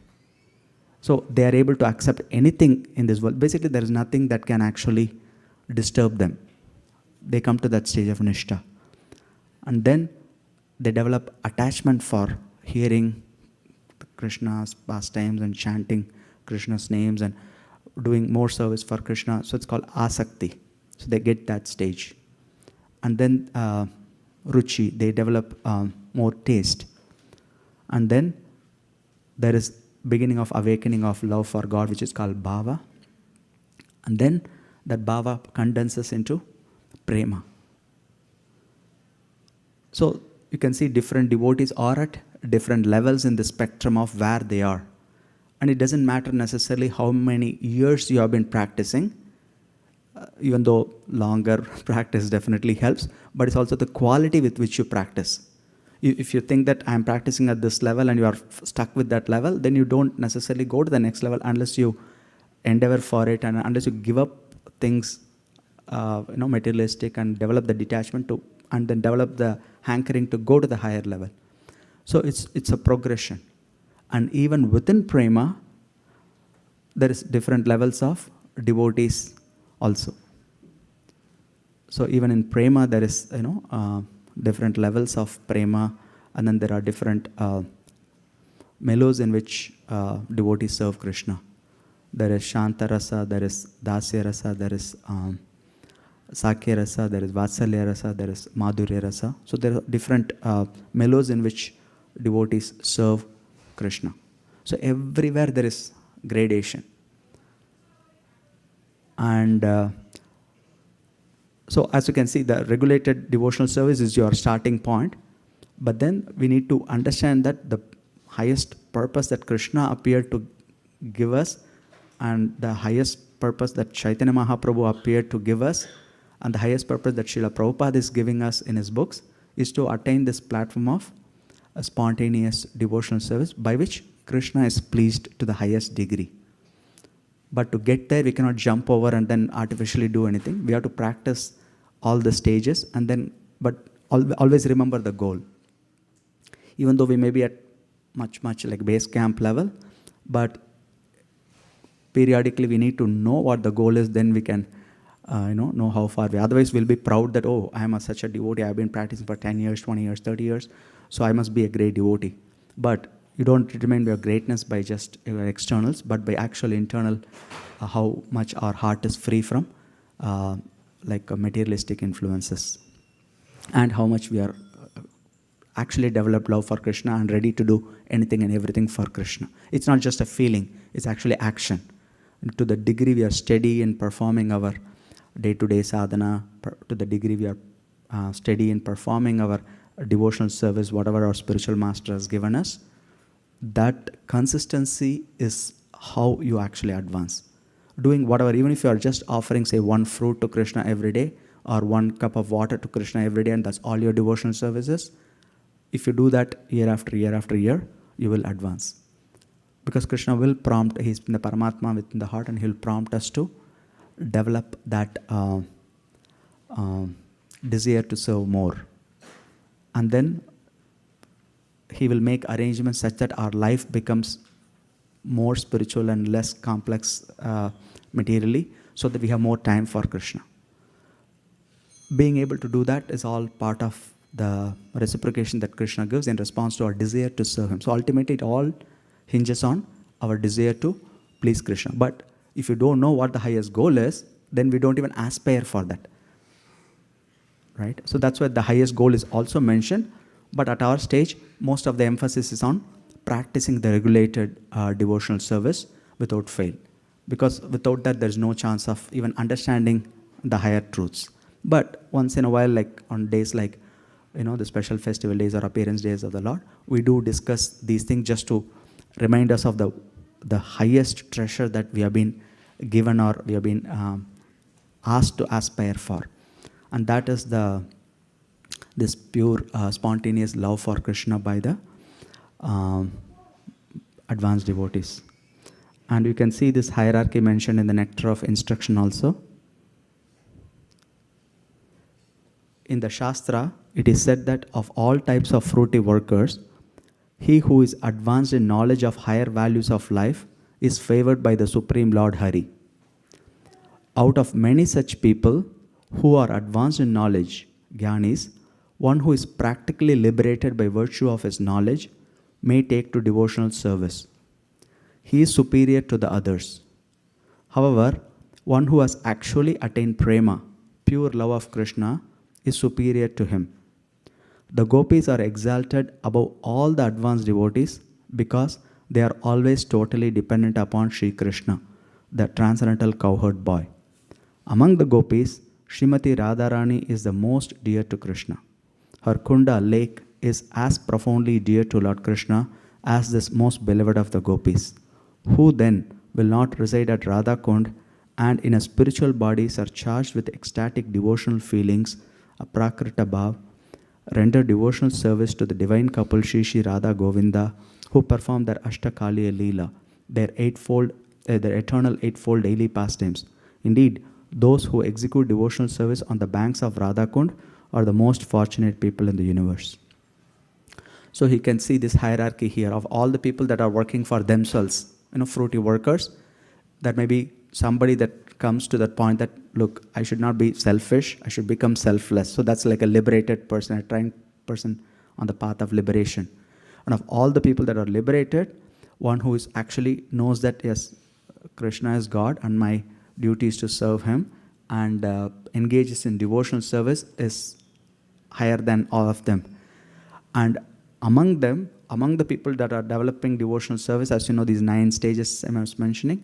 So they are able to accept anything in this world. Basically, there is nothing that can actually disturb them. They come to that stage of Nishtha. And then they develop attachment for hearing Krishna's pastimes and chanting Krishna's names and doing more service for Krishna. So it's called asakti. So they get that stage. And then ruchi, they develop more taste. And then there is beginning of awakening of love for God, which is called bhava. And then that bhava condenses into prema. So you can see different devotees are at different levels in the spectrum of where they are. And it doesn't matter necessarily how many years you have been practicing, even though longer practice definitely helps, but it's also the quality with which you practice. If you think that I'm practicing at this level and you are stuck with that level, then you don't necessarily go to the next level unless you endeavor for it and unless you give up things materialistic and develop the detachment to, and then develop the hankering to go to the higher level. So it's a progression. And even within prema, there is different levels of devotees also. So even in prema, there is different levels of prema, and then there are different mellows in which devotees serve Krishna. There is Shanta Rasa, there is Dasya Rasa, there is Sakya Rasa, there is Vatsalya Rasa, there is Madhurya Rasa. So there are different mellows in which devotees serve Krishna. So everywhere there is gradation. And so as you can see, the regulated devotional service is your starting point. But then we need to understand that the highest purpose that Krishna appeared to give us, and the highest purpose that Chaitanya Mahaprabhu appeared to give us, and the highest purpose that Srila Prabhupada is giving us in his books, is to attain this platform of a spontaneous devotional service by which Krishna is pleased to the highest degree. But to get there, we cannot jump over and then artificially do anything. We have to practice all the stages, and then, but always remember the goal. Even though we may be at much like base camp level, but periodically we need to know what the goal is, then we can know how far we. Otherwise, we'll be proud that, oh, I am such a devotee, I've been practicing for 10 years, 20 years, 30 years, so I must be a great devotee. But you don't determine your greatness by just your externals, but by actual internal, how much our heart is free from materialistic influences, and how much we are actually developed love for Krishna and ready to do anything and everything for Krishna. It's not just a feeling, it's actually action. And to the degree we are steady in performing our day-to-day sadhana, to the degree we are steady in performing our devotional service, whatever our spiritual master has given us, that consistency is how you actually advance. Doing whatever, even if you are just offering, say, one fruit to Krishna every day, or one cup of water to Krishna every day, and that's all your devotional services, if you do that year after year after year, you will advance. Because Krishna will prompt, he's in the Paramatma within the heart, and he'll prompt us to develop that desire to serve more. And then he will make arrangements such that our life becomes more spiritual and less complex materially, so that we have more time for Krishna. Being able to do that is all part of the reciprocation that Krishna gives in response to our desire to serve him. So ultimately it all hinges on our desire to please Krishna. But if you don't know what the highest goal is, then we don't even aspire for that. Right? So that's why the highest goal is also mentioned. But at our stage, most of the emphasis is on practicing the regulated devotional service without fail. Because without that, there's no chance of even understanding the higher truths. But once in a while, like on days like, the special festival days or appearance days of the Lord, we do discuss these things just to remind us of the highest treasure that we have been given, or we have been asked to aspire for. And that is this pure spontaneous love for Krishna by the advanced devotees. And you can see this hierarchy mentioned in the Nectar of Instruction also. In the Shastra, it is said that of all types of fruity workers, he who is advanced in knowledge of higher values of life is favored by the Supreme Lord Hari. Out of many such people who are advanced in knowledge, Gyanis, one who is practically liberated by virtue of his knowledge may take to devotional service. He is superior to the others. However, one who has actually attained prema, pure love of Krishna, is superior to him. The gopis are exalted above all the advanced devotees because they are always totally dependent upon Sri Krishna, the transcendental cowherd boy. Among the gopis, Srimati Radharani is the most dear to Krishna. Her Kunda lake is as profoundly dear to Lord Krishna as this most beloved of the gopis. Who then will not reside at Radha Kund and in a spiritual body surcharged with ecstatic devotional feelings, aprakrita bhav, render devotional service to the divine couple Shri Shri Radha Govinda, who perform their Ashtakaliya Leela, their eternal eightfold daily pastimes. Indeed, those who execute devotional service on the banks of Radha Kund are the most fortunate people in the universe. So he can see this hierarchy here of all the people that are working for themselves, fruity workers. That may be somebody that comes to that point that, look, I should not be selfish, I should become selfless. So that's like a liberated person, a trained person on the path of liberation. And of all the people that are liberated, one who is actually knows that, yes, Krishna is God and my duty is to serve him, and engages in devotional service is higher than all of them. And among them, among the people that are developing devotional service, as you know, these 9 stages I was mentioning,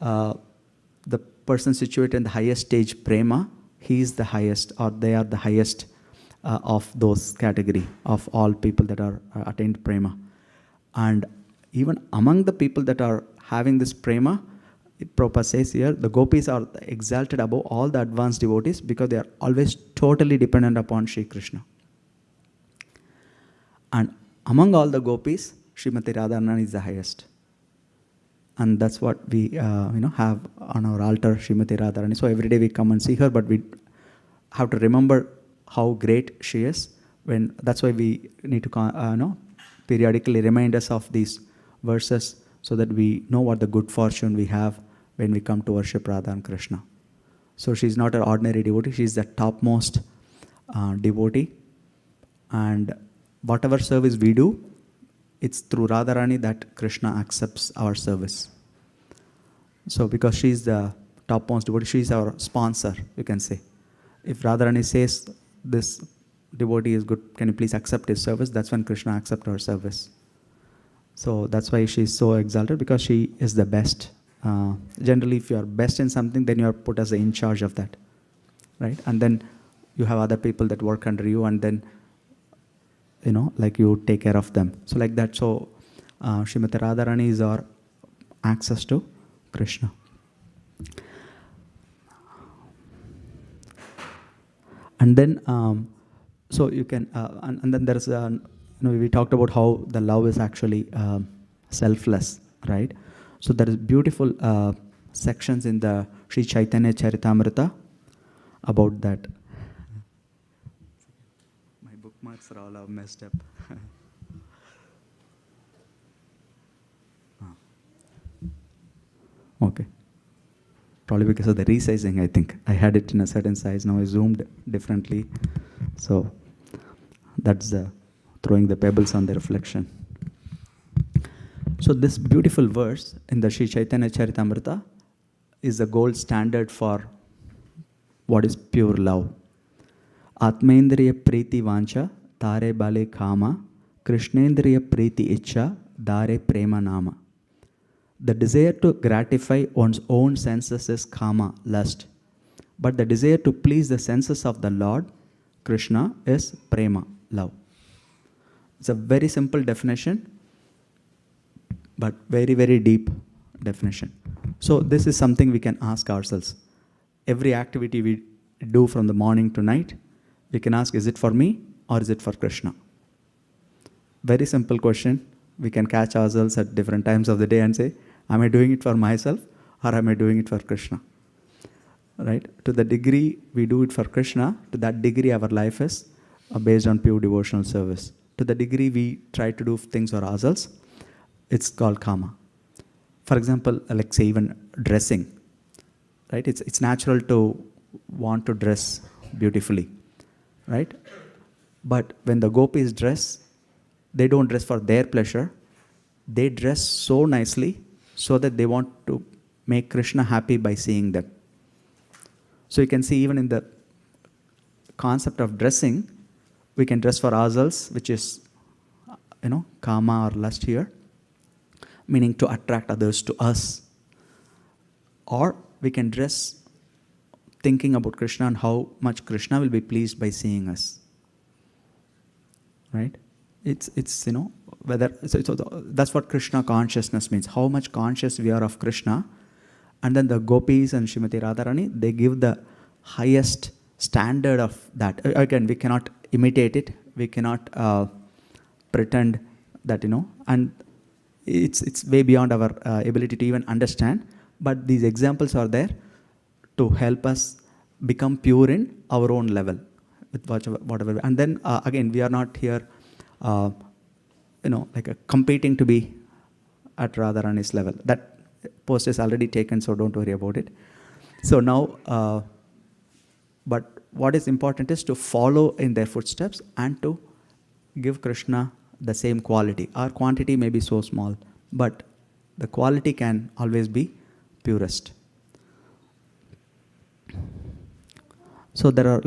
the person situated in the highest stage, prema, he is the highest, or they are the highest of those category of all people that are attained prema. And even among the people that are having this prema, Prabhupada says here, the gopis are exalted above all the advanced devotees because they are always totally dependent upon Sri Krishna. And among all the gopis, Srimati Radharani is the highest. And that's what we have on our altar, Srimati Radharani. So every day we come and see her, but we have to remember how great she is. That's why we need to periodically remind us of these verses so that we know what the good fortune we have when we come to worship Radha and Krishna. So she's not an ordinary devotee, she's the topmost devotee. And whatever service we do, it's through Radharani that Krishna accepts our service. So because she's the topmost devotee, she's our sponsor, you can say. If Radharani says, this devotee is good, can you please accept his service? That's when Krishna accepts our service. So that's why she's so exalted, because she is the best. Generally, if you are best in something, then you are put as in charge of that, right? And then you have other people that work under you, and then, like you take care of them. So like that, so Srimati Radharani is our access to Krishna. And then, so you can, and then there's, we talked about how the love is actually selfless, right? So there is beautiful sections in the Sri Chaitanya Charitamrita about that. My bookmarks are all messed up. Okay. Probably because of the resizing, I think. I had it in a certain size, now I zoomed differently. So that's the throwing the pebbles on the reflection. So this beautiful verse in the Sri Chaitanya Charitamrita is the gold standard for what is pure love. Atmendriya priti vancha tare bale kama, Krishnendriya priti icha dare prema nama. The desire to gratify one's own senses is kama, lust. But the desire to please the senses of the Lord, Krishna, is prema, love. It's a very simple definition, but very, very deep definition. So this is something we can ask ourselves. Every activity we do from the morning to night, we can ask, is it for me or is it for Krishna? Very simple question. We can catch ourselves at different times of the day and say, am I doing it for myself or am I doing it for Krishna? Right? To the degree we do it for Krishna, to that degree our life is based on pure devotional service. To the degree we try to do things for ourselves, it's called karma. For example, like say even dressing, right? It's natural to want to dress beautifully, right? But when the gopis dress, they don't dress for their pleasure. They dress so nicely so that they want to make Krishna happy by seeing them. So you can see even in the concept of dressing, we can dress for ourselves, which is, kama or lust here, meaning to attract others to us. Or we can dress thinking about Krishna and how much Krishna will be pleased by seeing us. Right? It's whether so that's what Krishna consciousness means. How much conscious we are of Krishna. And then the gopis and Srimati Radharani, they give the highest standard of that. Again, we cannot imitate it. We cannot pretend that, and it's way beyond our ability to even understand. But these examples are there to help us become pure in our own level with whatever. And then again, we are not here, competing to be at Radharani's level. That post is already taken, so don't worry about it. So now, but what is important is to follow in their footsteps and to give Krishna the same quality. Our quantity may be so small, but the quality can always be purest. So there are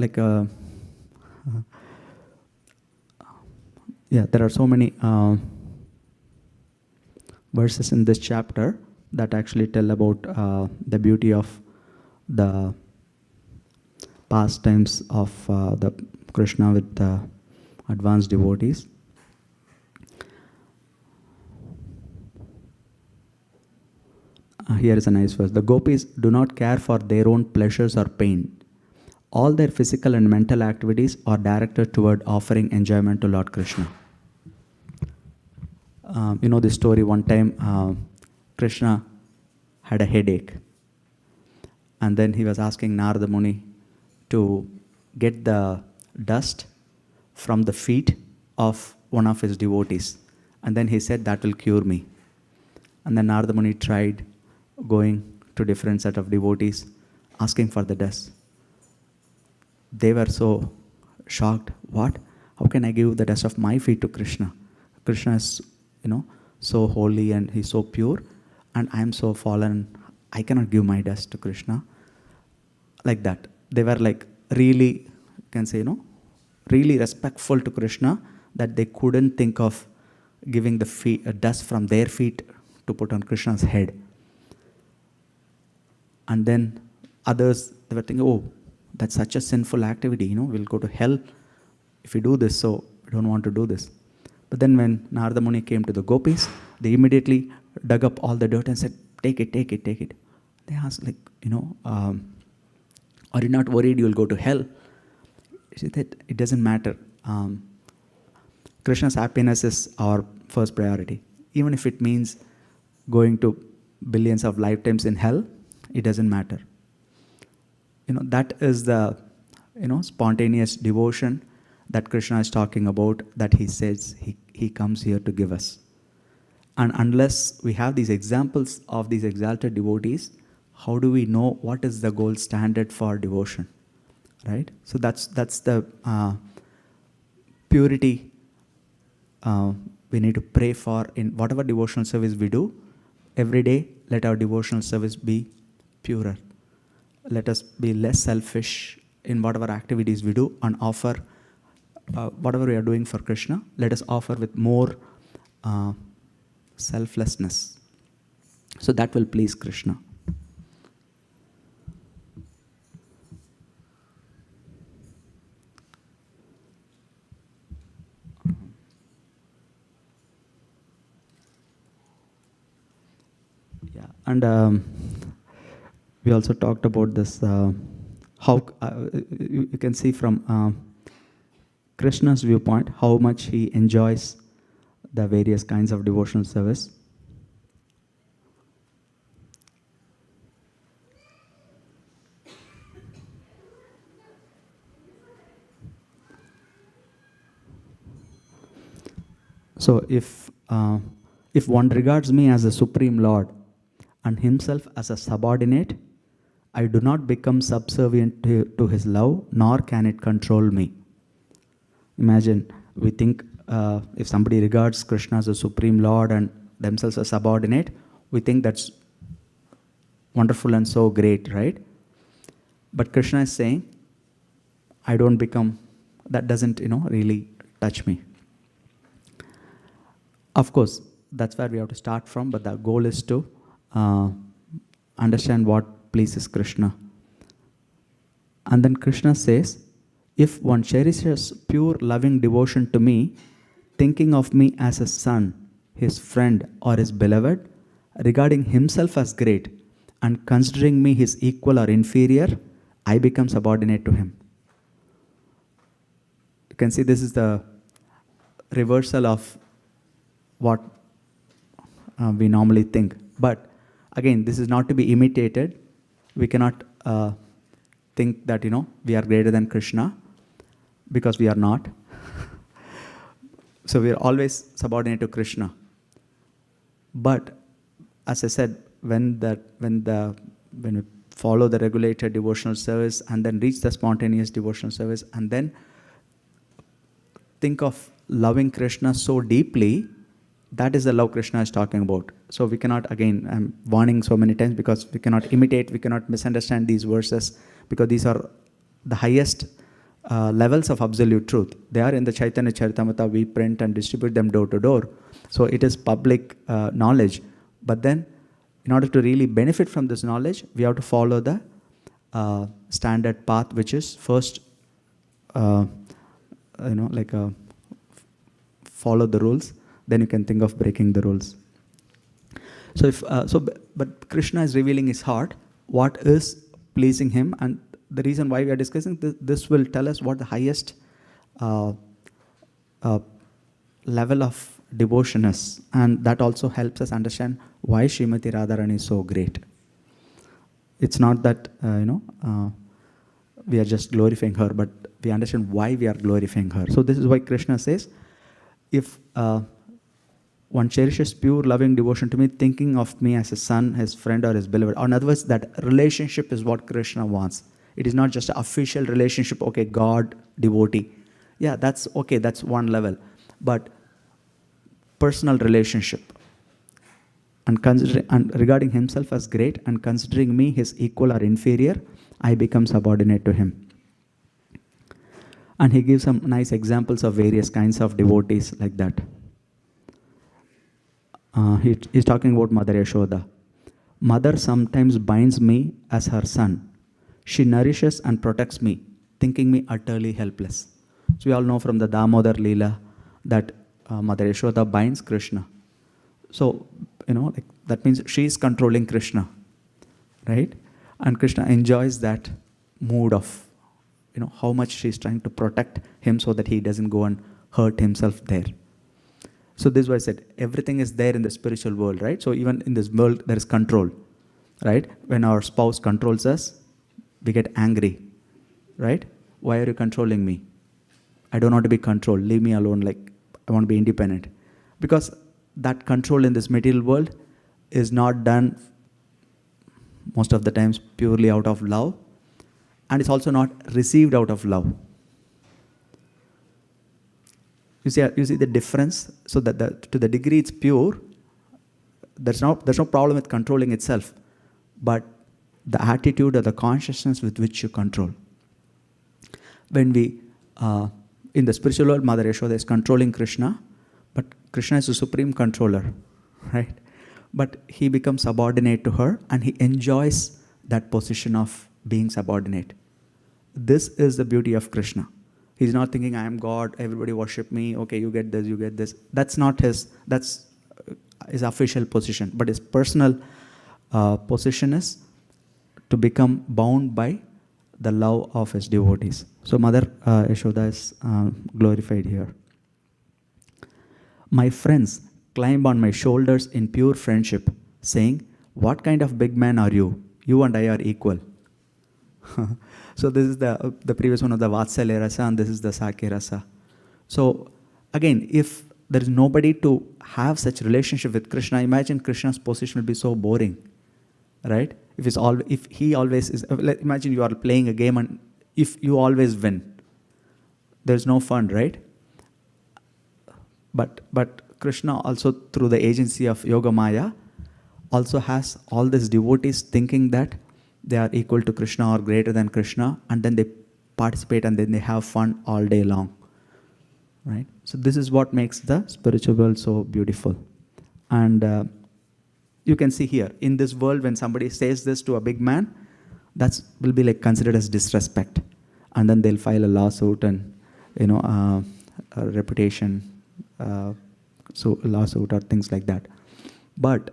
there are so many verses in this chapter that actually tell about the beauty of the pastimes of the Krishna with the advanced devotees. Here is a nice verse. The gopis do not care for their own pleasures or pain. All their physical and mental activities are directed toward offering enjoyment to Lord Krishna. This story, one time Krishna had a headache. And then he was asking Narada Muni to get the dust from the feet of one of his devotees. And then he said, that will cure me. And then Narada Muni tried going to different set of devotees, asking for the dust. They were so shocked. What? How can I give the dust of my feet to Krishna? Krishna is, so holy and he's so pure, and I am so fallen. I cannot give my dust to Krishna. Like that. They were really, you can say, really respectful to Krishna, that they couldn't think of giving the dust from their feet to put on Krishna's head. And then others, they were thinking, oh, that's such a sinful activity, we'll go to hell if we do this, so we don't want to do this. But then when Narada Muni came to the gopis, they immediately dug up all the dirt and said, take it, take it, take it. They asked, are you not worried you'll go to hell? He said that it doesn't matter. Krishna's happiness is our first priority. Even if it means going to billions of lifetimes in hell, it doesn't matter. That is the, spontaneous devotion that Krishna is talking about, that he says he comes here to give us. And unless we have these examples of these exalted devotees, how do we know what is the gold standard for devotion? Right? So that's the purity we need to pray for in whatever devotional service we do. Every day, let our devotional service be purer. Let us be less selfish in whatever activities we do, and offer whatever we are doing for Krishna. Let us offer with more selflessness. So that will please Krishna. Yeah, and we also talked about this how you can see from Krishna's viewpoint how much he enjoys the various kinds of devotional service. So if one regards me as a supreme lord and himself as a subordinate, I do not become subservient to his love, nor can it control me. Imagine, we think if somebody regards Krishna as a supreme lord and themselves as subordinate, we think that's wonderful and so great, right? But Krishna is saying, I don't become, that doesn't, really touch me. Of course, that's where we have to start from, but the goal is to understand what pleases Krishna. And then Krishna says, if one cherishes pure loving devotion to me, thinking of me as a son, his friend, or his beloved, regarding himself as great, and considering me his equal or inferior, I become subordinate to him. You can see this is the reversal of what we normally think. But again, this is not to be imitated. We cannot think that, we are greater than Krishna, because we are not. So we are always subordinate to Krishna. But as I said, when we follow the regulated devotional service and then reach the spontaneous devotional service and then think of loving Krishna so deeply, that is the love Krishna is talking about. So we cannot, again, I'm warning so many times, because we cannot imitate, we cannot misunderstand these verses, because these are the highest levels of absolute truth. They are in the Chaitanya Charitamrita. We print and distribute them door to door. So it is public knowledge. But then, in order to really benefit from this knowledge, we have to follow the standard path, which is first, follow the rules. Then you can think of breaking the rules. So but Krishna is revealing his heart, what is pleasing him, and the reason why we are discussing this will tell us what the highest level of devotion is, and that also helps us understand why Srimati Radharani is so great. It's not that we are just glorifying her, but we understand why we are glorifying her. So this is why Krishna says, if one cherishes pure loving devotion to me, thinking of me as a son, his friend, or his beloved. Or in other words, that relationship is what Krishna wants. It is not just an official relationship, okay, God, devotee. Yeah, that's okay, that's one level. But personal relationship. And regarding himself as great and considering me his equal or inferior, I become subordinate to him. And he gives some nice examples of various kinds of devotees like that. He's talking about Mother Yashoda. Mother sometimes binds me as her son. She nourishes and protects me, thinking me utterly helpless. So we all know from the Damodar Leela that Mother Yashoda binds Krishna. So, that means she is controlling Krishna, right? And Krishna enjoys that mood of, how much she is trying to protect him so that he doesn't go and hurt himself there. So this is why I said, everything is there in the spiritual world, right? So even in this world, there is control, right? When our spouse controls us, we get angry, right? Why are you controlling me? I don't want to be controlled. Leave me alone. I want to be independent. Because that control in this material world is not done most of the times purely out of love, and it's also not received out of love. You see the difference? So that to the degree it's pure, there's no problem with controlling itself, but the attitude or the consciousness with which you control. When we, in the spiritual world, Mother Yashoda is controlling Krishna, but Krishna is the supreme controller, right? But he becomes subordinate to her, and he enjoys that position of being subordinate. This is the beauty of Krishna. He's not thinking, I am God, everybody worship me, okay, you get this, you get this. That's not that's his official position. But his personal position is to become bound by the love of his devotees. So Mother Yashoda is glorified here. My friends climb on my shoulders in pure friendship, saying, "What kind of big man are you? You and I are equal." So this is the previous one of the Vatsalya Rasa, and this is the Sakya Rasa. So again, if there is nobody to have such relationship with Krishna, imagine Krishna's position will be so boring, right? If he always is, imagine you are playing a game and if you always win, there's no fun, right? But Krishna also, through the agency of Yoga Maya, also has all these devotees thinking that they are equal to Krishna or greater than Krishna, and then they participate and then they have fun all day long, right? So this is what makes the spiritual world so beautiful. And you can see here, in this world, when somebody says this to a big man, that will be like considered as disrespect. And then they'll file a lawsuit and, a reputation, so a lawsuit or things like that. But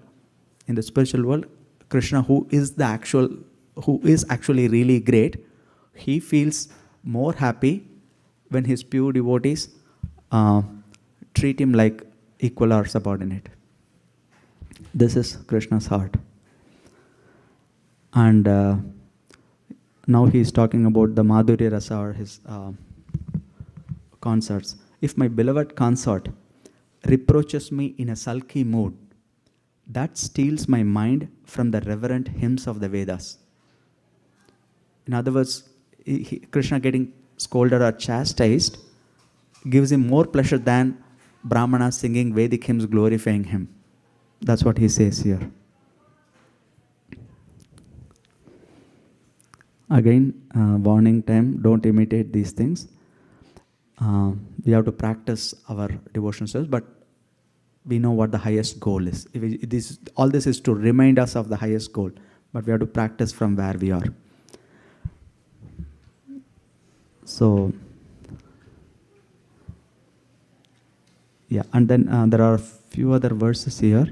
in the spiritual world, Krishna, who is actually really great, he feels more happy when his pure devotees treat him like equal or subordinate. This is Krishna's heart. And now he is talking about the Madhurya Rasa, or his consorts. If my beloved consort reproaches me in a sulky mood, that steals my mind from the reverent hymns of the Vedas. In other words, Krishna getting scolded or chastised gives him more pleasure than Brahmanas singing Vedic hymns glorifying him. That's what he says here. Again, warning time, don't imitate these things. We have to practice our devotional service, but we know what the highest goal is. All this is to remind us of the highest goal, but we have to practice from where we are. So, yeah, and then there are a few other verses here.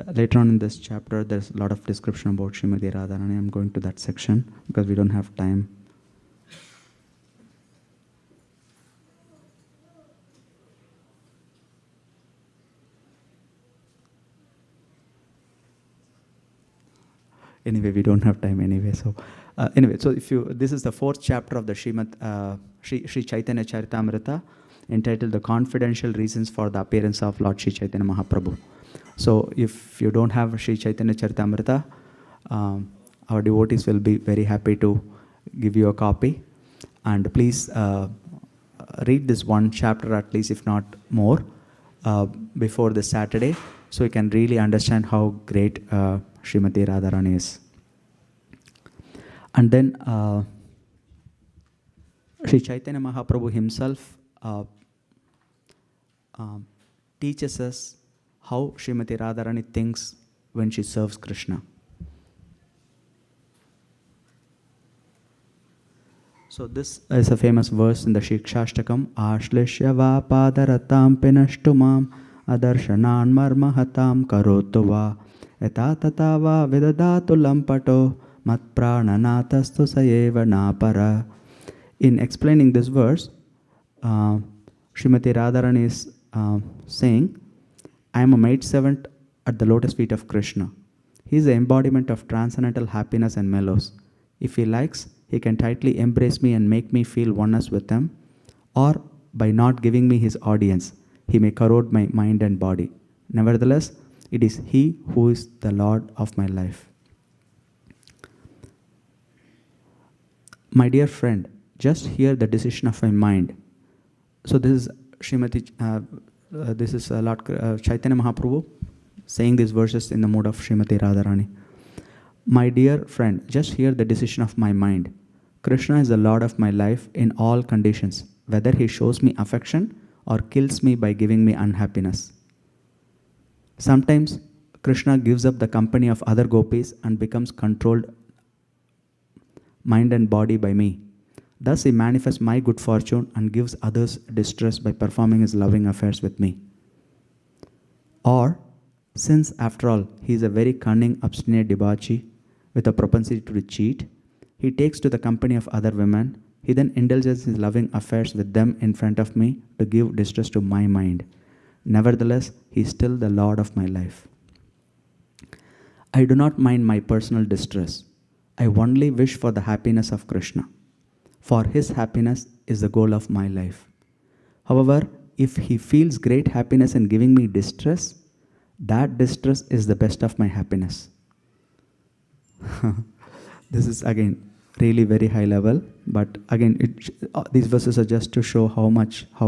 Later on in this chapter, there's a lot of description about Srimati Radharani. I'm going to that section because we don't have time. Anyway, we don't have time anyway. So, this is the 4th chapter of the Sri Chaitanya Charitamrita, entitled "The Confidential Reasons for the Appearance of Lord Sri Chaitanya Mahaprabhu." So if you don't have Sri Chaitanya Charitamrita, our devotees will be very happy to give you a copy. And please read this one chapter at least, if not more, before this Saturday, so you can really understand how great Srimati Radharani is. And then Sri Chaitanya Mahaprabhu himself teaches us how Srimati Radharani thinks when she serves Krishna. So this is a famous verse in the Shikshashtakam. Ashlishya va padaratam pinashtumam adarshanan marmahatam karotu va etatata va vidadatu lampato matprananatastu sayeva napara. In explaining this verse, Srimati Radharani is saying, I am a maidservant at the lotus feet of Krishna. He is the embodiment of transcendental happiness and mellows. If he likes, he can tightly embrace me and make me feel oneness with him, or by not giving me his audience, he may corrode my mind and body. Nevertheless, it is he who is the Lord of my life. My dear friend, just hear the decision of my mind. So this is Lord Chaitanya Mahaprabhu saying these verses in the mood of Srimati Radharani. My dear friend, just hear the decision of my mind. Krishna is the Lord of my life in all conditions, whether he shows me affection or kills me by giving me unhappiness. Sometimes Krishna gives up the company of other gopis and becomes controlled mind and body by me. Thus he manifests my good fortune and gives others distress by performing his loving affairs with me. Or, since after all he is a very cunning, obstinate debauchee with a propensity to cheat, he takes to the company of other women. He then indulges his loving affairs with them in front of me to give distress to my mind. Nevertheless, he is still the Lord of my life. I do not mind my personal distress. I only wish for the happiness of Krishna. For his happiness is the goal of my life. However, if he feels great happiness in giving me distress, that distress is the best of my happiness. This is again really very high level, but again these verses are just to show how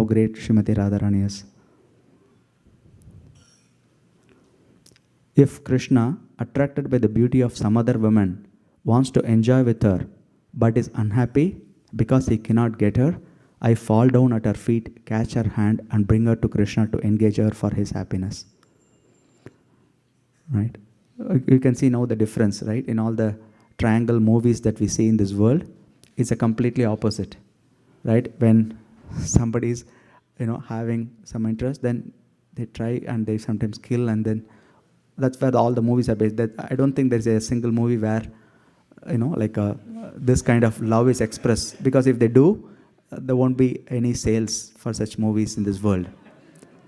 great Srimati Radharani is. If Krishna, attracted by the beauty of some other woman, wants to enjoy with her, but is unhappy because he cannot get her, I fall down at her feet, catch her hand, and bring her to Krishna to engage her for his happiness. Right? You can see now the difference, right? In all the triangle movies that we see in this world, it's a completely opposite, right? When somebody is, having some interest, then they try and they sometimes kill, and then that's where all the movies are based. That I don't think there's a single movie where, this kind of love is expressed, because if they do, there won't be any sales for such movies in this world,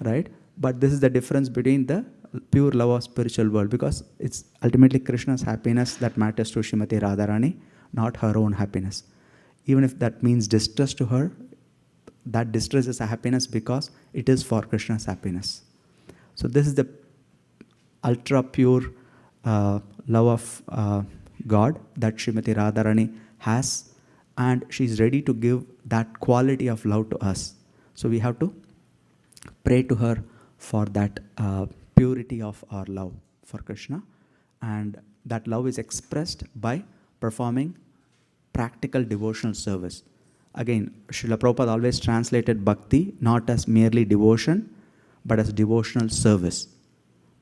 right? But this is the difference between the pure love of spiritual world, because it's ultimately Krishna's happiness that matters to Srimati Radharani, not her own happiness. Even if that means distress to her, that distress is a happiness because it is for Krishna's happiness. So this is the ultra pure love of God that Srimati Radharani has, and she's ready to give that quality of love to us. So we have to pray to her for that purity of our love for Krishna, and that love is expressed by performing practical devotional service. Again, Srila Prabhupada always translated bhakti not as merely devotion, but as devotional service.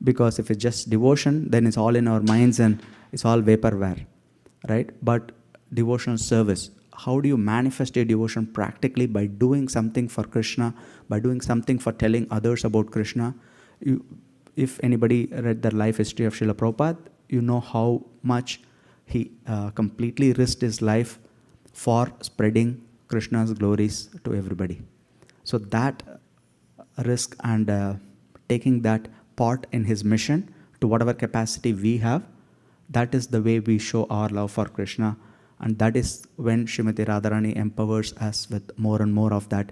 Because if it's just devotion, then it's all in our minds and it's all vaporware, right? But devotional service, how do you manifest your devotion practically? By doing something for Krishna, by doing something for telling others about Krishna. If anybody read the life history of Srila Prabhupada, you know how much he completely risked his life for spreading Krishna's glories to everybody. So that risk and taking that part in his mission to whatever capacity we have, that is the way we show our love for Krishna. And that is when Srimati Radharani empowers us with more and more of that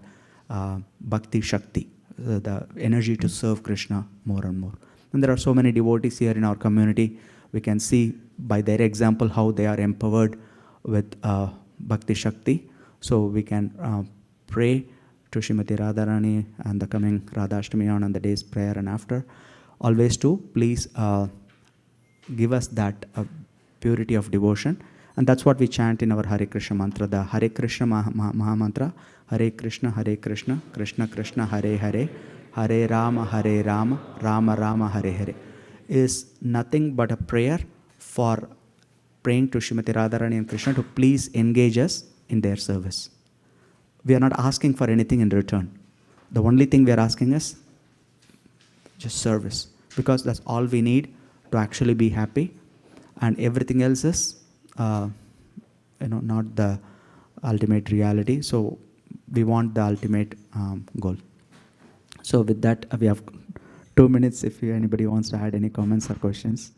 bhakti shakti, the energy to serve Krishna more and more. And there are so many devotees here in our community. We can see by their example how they are empowered with bhakti shakti. So we can pray to Srimati Radharani and the coming Radhashtami on the day's prayer and after, always to please give us that purity of devotion. And that's what we chant in our Hare Krishna mantra, the Hare Krishna Maha Mantra, Hare Krishna, Krishna Krishna, Hare Hare, Hare Rama, Rama Rama, Hare Hare, is nothing but a prayer for praying to Srimati Radharani and Krishna to please engage us in their service. We are not asking for anything in return. The only thing we are asking is just service, because that's all we need to actually be happy, and everything else is not the ultimate reality. So we want the ultimate goal. So with that, we have 2 minutes if anybody wants to add any comments or questions.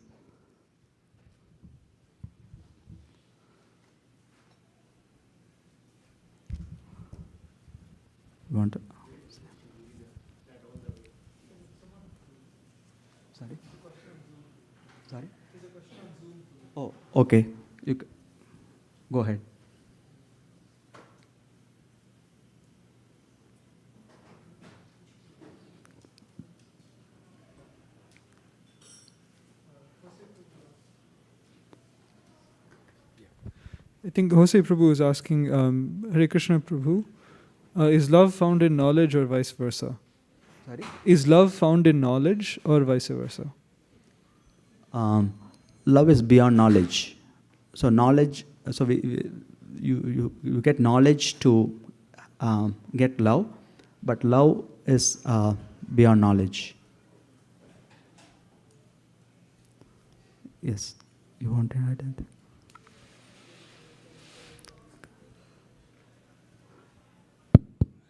You want to? Sorry? Oh, okay. Go ahead. I think Jose Prabhu is asking, Hare Krishna Prabhu, is love found in knowledge or vice versa? Sorry? Is love found in knowledge or vice versa? Love is beyond knowledge. So knowledge, so you get knowledge to get love, but love is beyond knowledge. Yes, you want to add anything?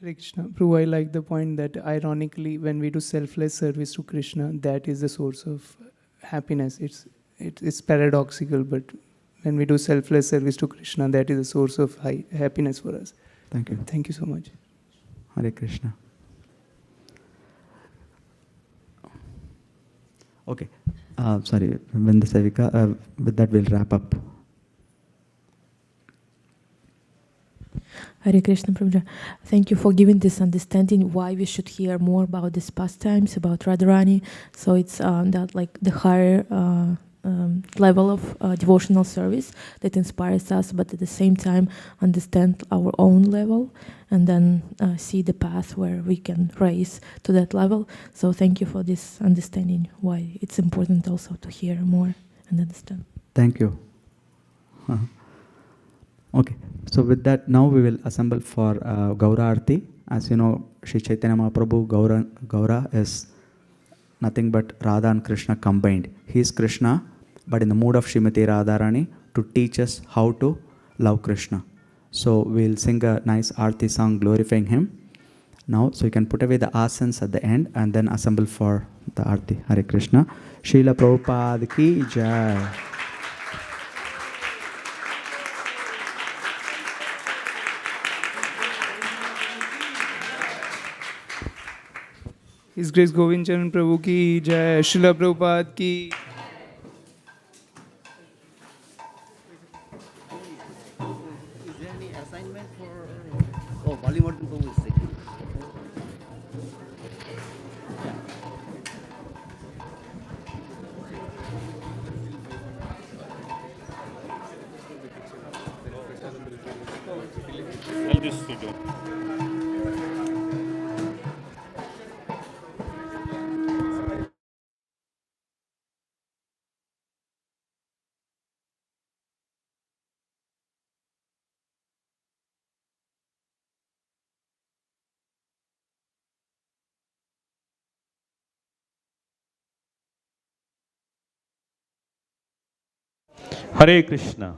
Hare Krishna. Prabhu, I like the point that ironically, when we do selfless service to Krishna, that is the source of happiness. It's paradoxical, but when we do selfless service to Krishna, that is the source of happiness for us. Thank you. Thank you so much. Hare Krishna. Okay. Sorry, Vinda Sevika, with that we'll wrap up. Hare Krishna Prabhuji. Thank you for giving this understanding why we should hear more about these pastimes, about Radharani. So it's that like the higher level of devotional service that inspires us, but at the same time understand our own level and then see the path where we can raise to that level. So thank you for this understanding why it's important also to hear more and understand. Thank you. Okay, so with that, now we will assemble for Gaura Arti. As you know, Sri Chaitanya Mahaprabhu, Gaura is nothing but Radha and Krishna combined. He is Krishna, but in the mood of Srimati Radharani to teach us how to love Krishna. So we'll sing a nice Arti song glorifying him now. So you can put away the asans at the end and then assemble for the Arti. Hare Krishna. Srila Prabhupada ki jai. His Grace Govinda Prabhu ki jai, Srila Prabhupada ki. Is there any assignment for Bollywood Prabhu is sick? Hare Krishna.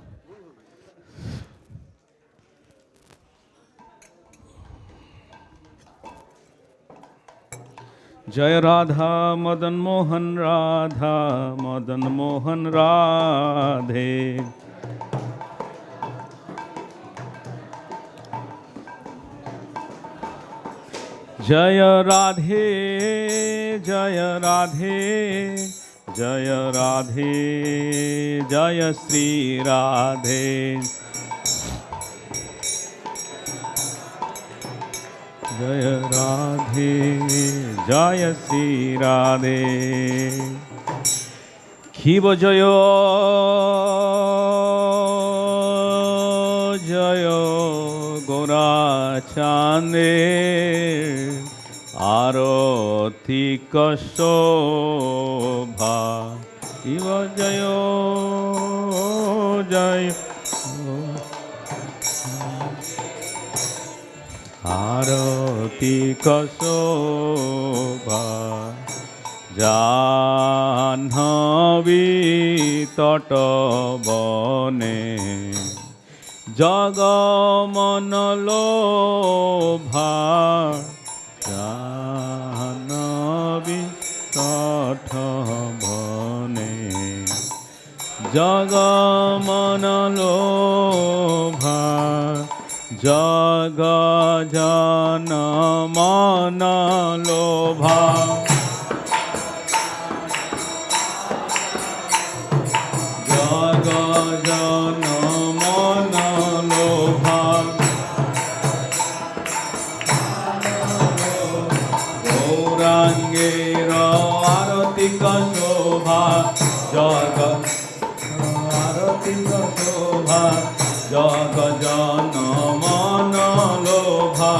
Jaya Radha Madan Mohan Radha Madan Mohan Radhe. Jaya Radhe Jaya Radhe Jaya Radhe Jaya Sri Radhe. Jaya Radhe Jaya Sri Radhe. Khiva Jaya Jaya Gora Chande Arati Shobha. Khiva Jaya Jaya Arati Shobha. Janhavi Tata Bane Jagamanalobha. Janhavi Tata Bane Jagamanalobha. Jaga Jana Manalobha. Jaga Jana Manalobha. Gaurangera Aratika Shobha. Jaga Aratika Shobha. जग जन मन लोभा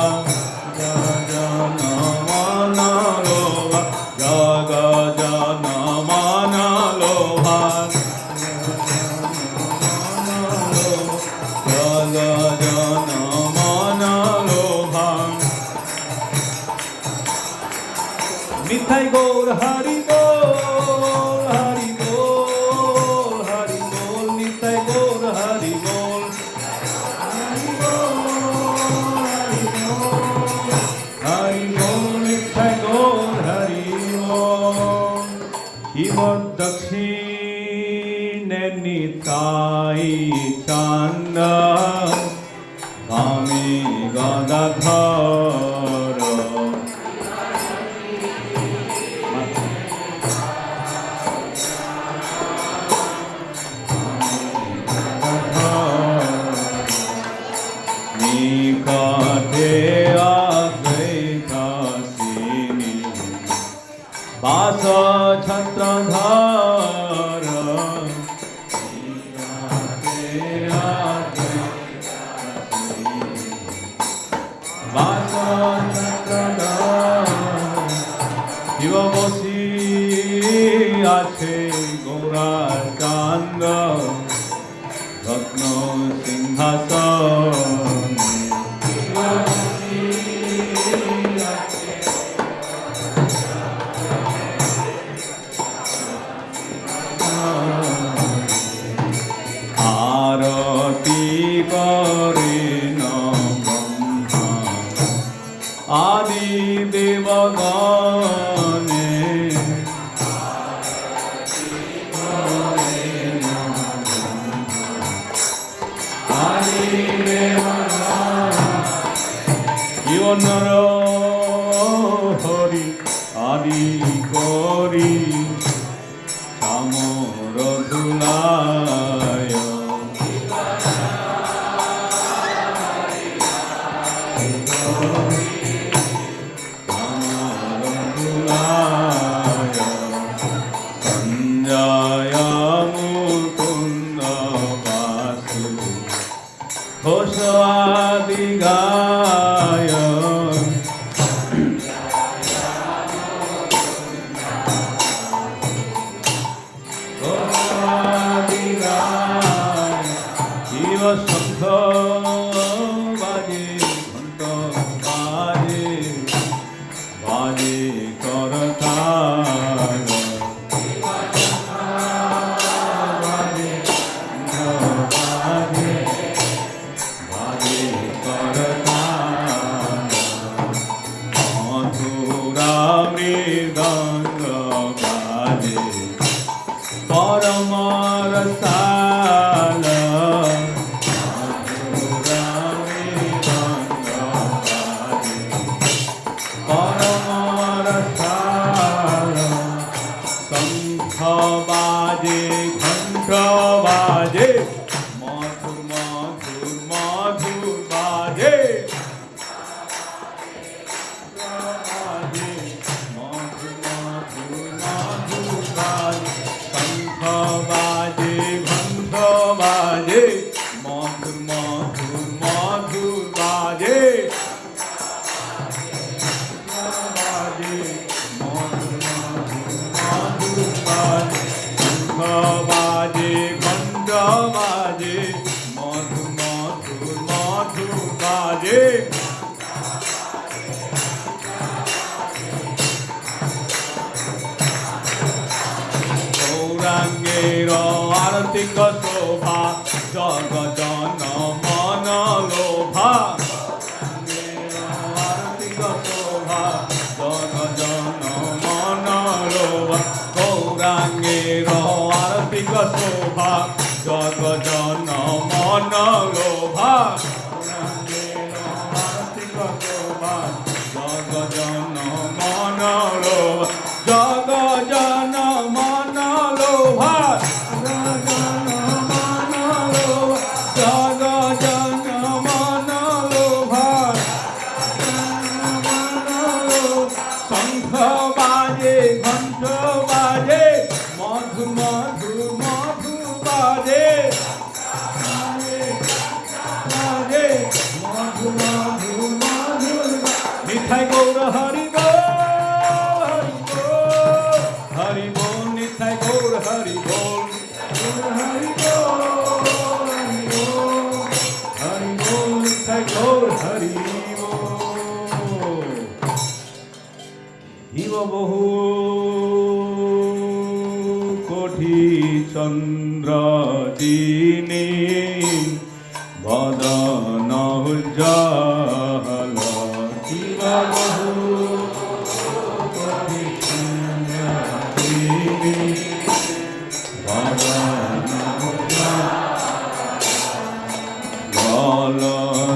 जग जन मन लोभा जग जन मन लोभा जग जन मन लोभा मिठाई गौर हरि बोल हरि बोल हरि बोल मिठाई गौर हरि बोल हरि बोल मिठाई गौर हरि बोल शिव दक्षिण निताई चांद स्वामी गदाधर निकटे अद्वैतासिनी वास छत्रधर निकटे अद्वैतासिनी वास छत्रधर शिव বসি আছে গৌরা চান্দ রত্ন সিংহাসন আরতি করেন ব্রহ্মা আদি দেবগণে জীবনর হরি আদি করি চামর ধুলায় সঞ্জয় মুকুন্দ বাসু ঘোষ আদি গায় ঘোষ আদি গায় শিব শব্দ বাজে ঘণ্ট বাজে বাজে করতাল বাজে বাজে বাজে করতাল মথুরা মৃদঙ্গ বাজে পরম রসাল মথুরা মৃদঙ্গ বাজে পরম রসাল শঙ্খ বাজে ঘণ্ট বাজে মধুর মধুর মধুর বাজে বাজে মধুর মধুর মধুর বাজে শঙ্খ বাজে ঘণ্ট বাজে মধুর মধুর মধুর বাজে বাজে মধুর মধুর মধুর বাজে শঙ্খ বাজে ঘণ্ট বাজে মধুর মধুর মধুর বাজে গৌরাঙ্গের আরতিক শোভা জগ জন মন লোভা আরতিক শোভা জগ জন মন লোভা গৌরাঙ্গের আরতিক শোভা জগ জন মন লোভা গৌরাঙ্গের আরতিক শোভা জগ জন মন লোভা জগ জন মন লোভা জগ জন মন লোভা জগ জন মন লোভা শঙ্খ বাজে ঘণ্ট বাজে মধু মধু মধু বাজে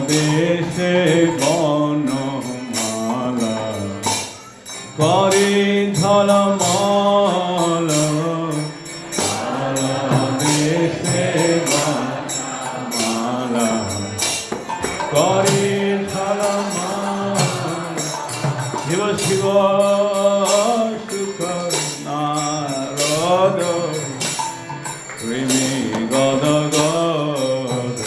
দেশে বনমালা করে ঝলমল দেশে বনমালা করে ঝলমল শিব শিব সুখ নারদ প্রেমী গদ গদ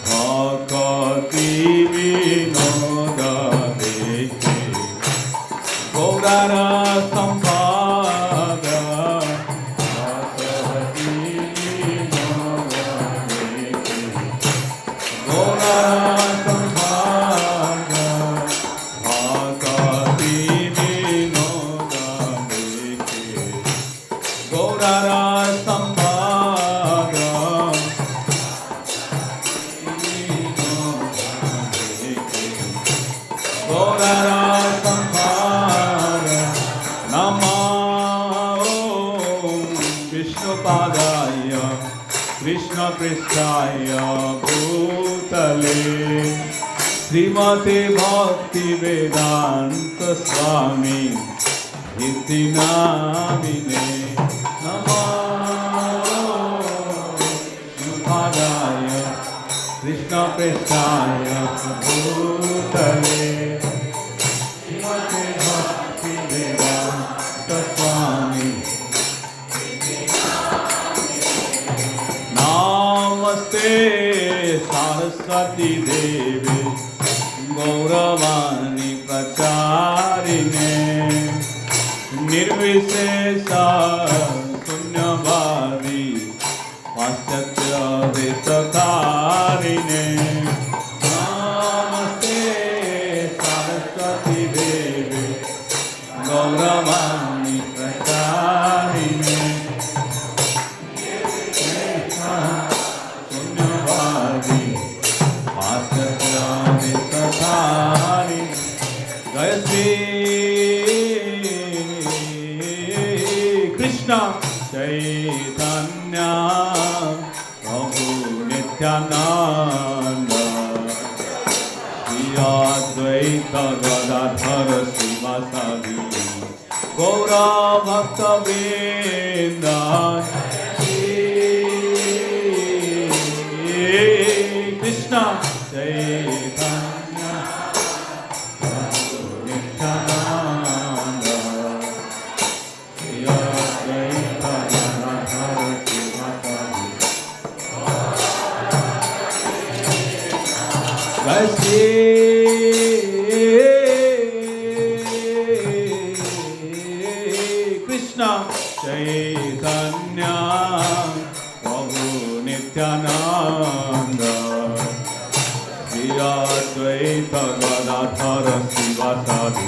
ভকতি বিনোদ দেখে গৌরার সম্পাদ ভকতি বিনোদ দেখে গৌরার সম্পাদ ভকতি বিনোদ দেখে গৌরার সম্পাদ গৌরার সম্পাদ নমো বিষ্ণুপাদায় কৃষ্ণ পৃষ্ঠায় ভূতলে শ্রীমতে ভক্তি বেদান্ত স্বামী ইতি নামিনে নমো বিষ্ণুপাদায় কৃষ্ণ পৃষ্ঠায় ভূতলে শ্রীমতে ভক্তি বেদান্ত স্বামী नमस्ते सरस्वती देवी गौरवाणी प्रचारिणे निर्विशेष शून्यवादी पाश्चात्य देशकारिणे नमस्ते सरस्वती देवी गौरवाणी प्रचारिणे शून्यवादी पाश्चात्य जय श्री कृष्ण चैतन्य प्रभु नित्यानंद श्री अद्वैत गदाधर श्रीवासादि गौरा भक्तवृंद कृष्ण चैतन्य प्रभु नित्यानंद श्री अद्वैत गदाधर श्रीवासादि जय श्री कृष्ण चैतन्य प्रभु नित्यानंद श्री अद्वैत गदाधर श्रीवासादि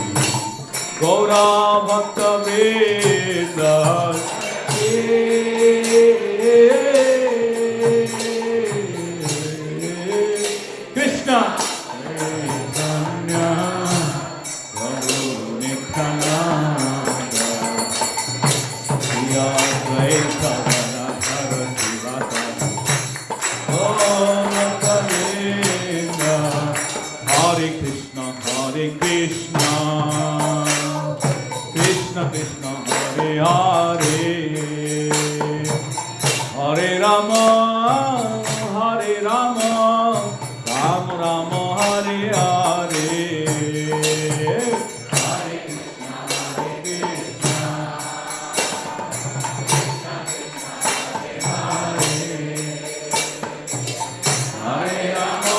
गौरा भक्तवृंद कृष्ण चैतन्य प्रभु Nityanand Shri Advaita Gadadhar श्रीवासादि Hare Krishna, Krishna Krishna, Hare Hare, Hare Rama, Rama Rama, Hare Hare, Hare Krishna, Hare Rama,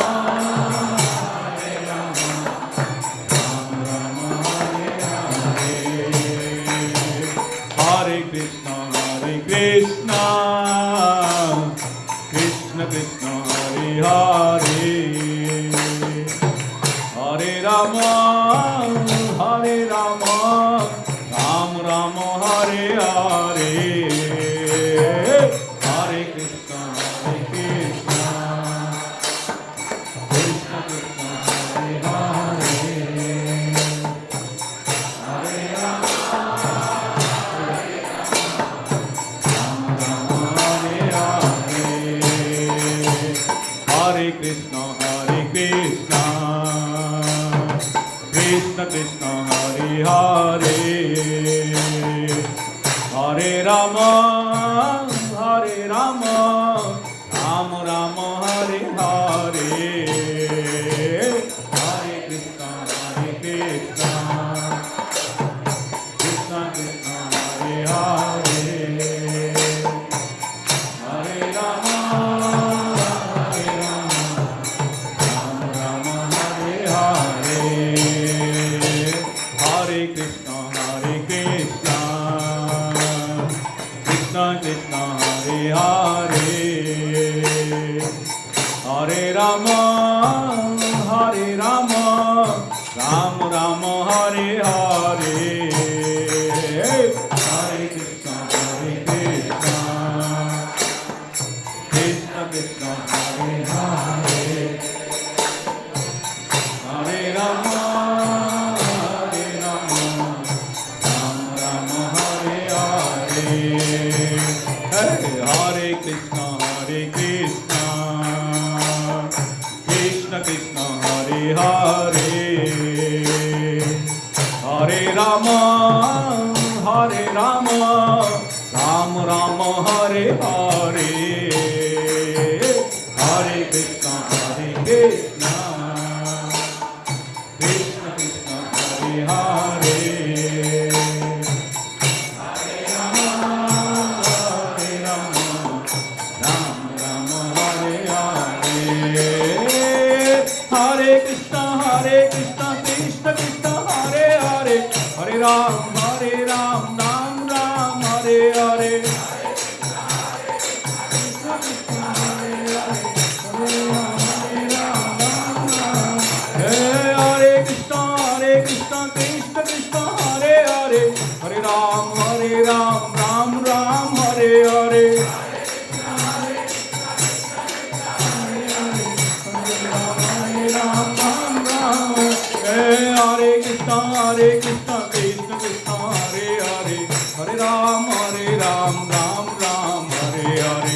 Hare Krishna, Krishna Krishna, Hare Hare, Hare Rama, Rama Hare Hare, Hare Krishna, Krishna Krishna, Hare Hare, Krishna Krishna Hare Hare, Hare Rama Hare Rama, Rama Rama Hare Hare, Hare Krishna Krishna Krishna Hare Hare, Hare Rama Hare Rama, Rama Rama Hare Hare, Hare Krishna Krishna Krishna Hare Hare, Hare Rama Rama Rama Hare Hare, Hare Krishna Krishna Krishna Hare Hare, Hare Rama Rama Rama Hare Hare, Hare Krishna Krishna Krishna Hare Hare, Hare Rama Rama Rama Hare Hare, Hare Krishna Krishna Krishna Hare Hare, Hare Rama Rama Rama Hare Hare, Hare Krishna Krishna Krishna Hare Hare, Hare Ram Ram Ram Hare Hare, Hare Krishna Krishna Krishna Hare Hare, Hare Ram Ram Ram Hare Hare, Hare Krishna Krishna Krishna Hare Hare, Hare Ram Ram Ram Hare Hare,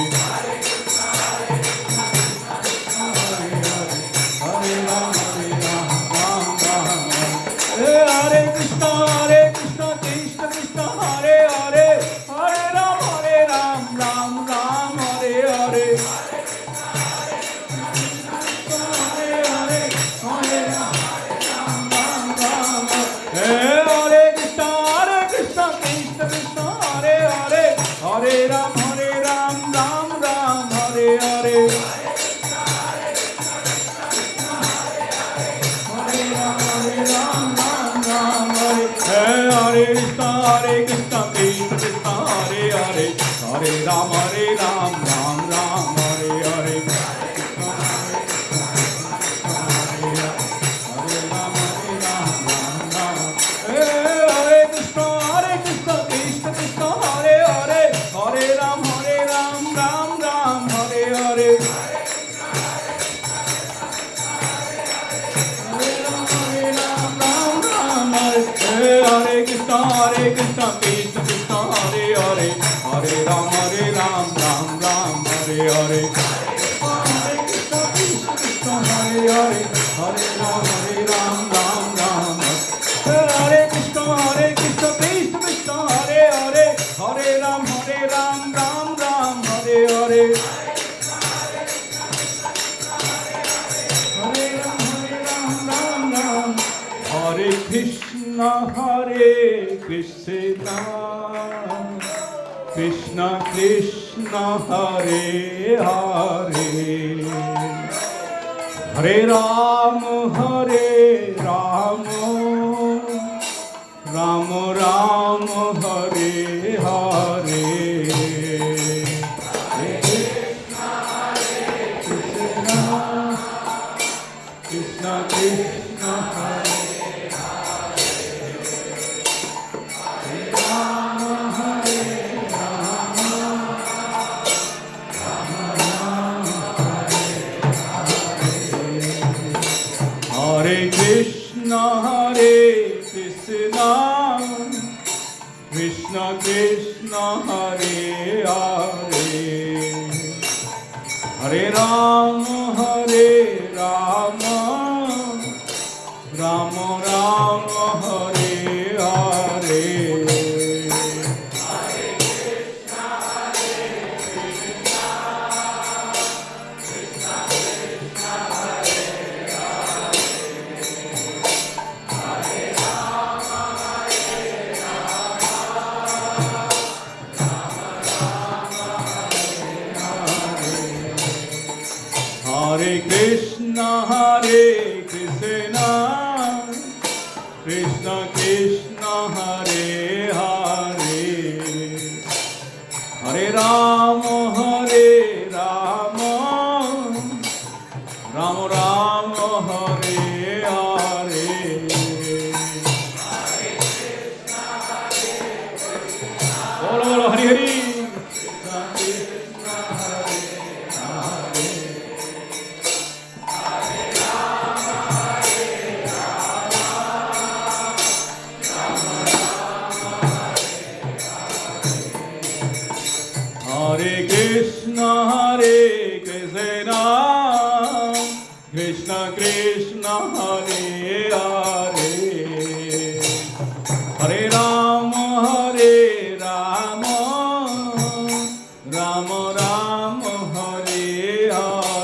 Hare Ram Ram Ram, Hare Krishna Krishna Krishna Hare Hare, Hare Ram Ram Ram Hare Hare, Hare Krishna Krishna Krishna Hare Hare, Hare Ram Ram Ram Hare Hare, Hare Ram Ram Ram Hare, Hare Krishna Krishna Krishna Hare Hare, Hare Ram Ram Ram Hare Hare, Hare Krishna Krishna Krishna Hare Hare, Hare Ram Ram Ram Hare Hare, Hare Ram Ram Ram Hare, Hare Krishna Krishna Krishna Hare Hare, Hare Ram Ram Ram Hare Hare, Hare Krishna Krishna Hare Hare, Hare Ram Ram Ram Hare Krishna Krishna Krishna Hare Hare, Hare Ram Ram Ram Hare Hare, Hare Ram Ram, Hare Krishna Krishna Krishna Hare Hare, Hare Ram Ram Ram Hare Hare, Hare Krishna Krishna Krishna Hare Hare Krishna Krishna Krishna Hare Hare, Hare Ram Ram Hare Krishna, Hare Krishna, Krishna Krishna, Hare Hare, Hare Rama, Hare Rama, Rama Rama, Hare Hare. Bolo, bolo, Hari Hari. Hare Krishna, Hare Krishna, Krishna Krishna, Hare Hare, Hare Rama, Hare Rama, Rama Rama, Hare Hare.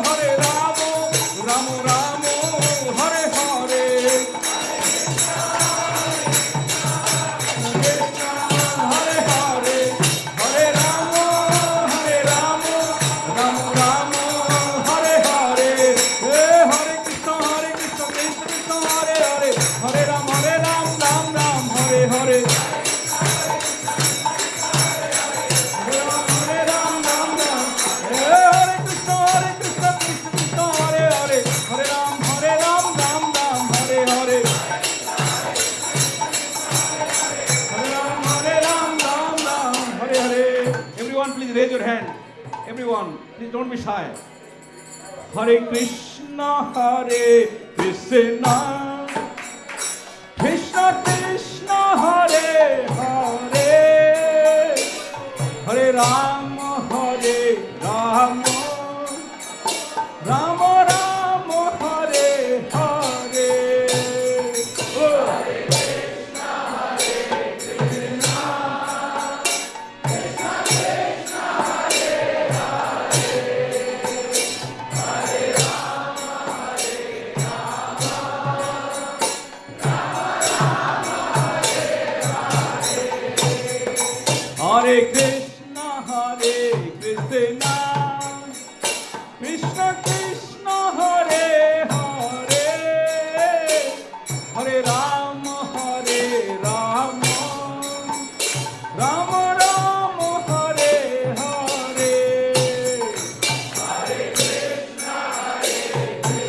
Hare Everyone, please raise your hand. Everyone, please don't be shy. Hare Krishna, Hare Krishna, Krishna Krishna, Hare Hare, Hare Rama, Hare Rama, Rama Rama, Hare Hare. Oh. Hare Krishna, Hare Krishna, Krishna Krishna, Hare Hare, Hare Rama, Hare Rama, Rama Rama, Hare Hare. Hare Krishna, Hare Krishna,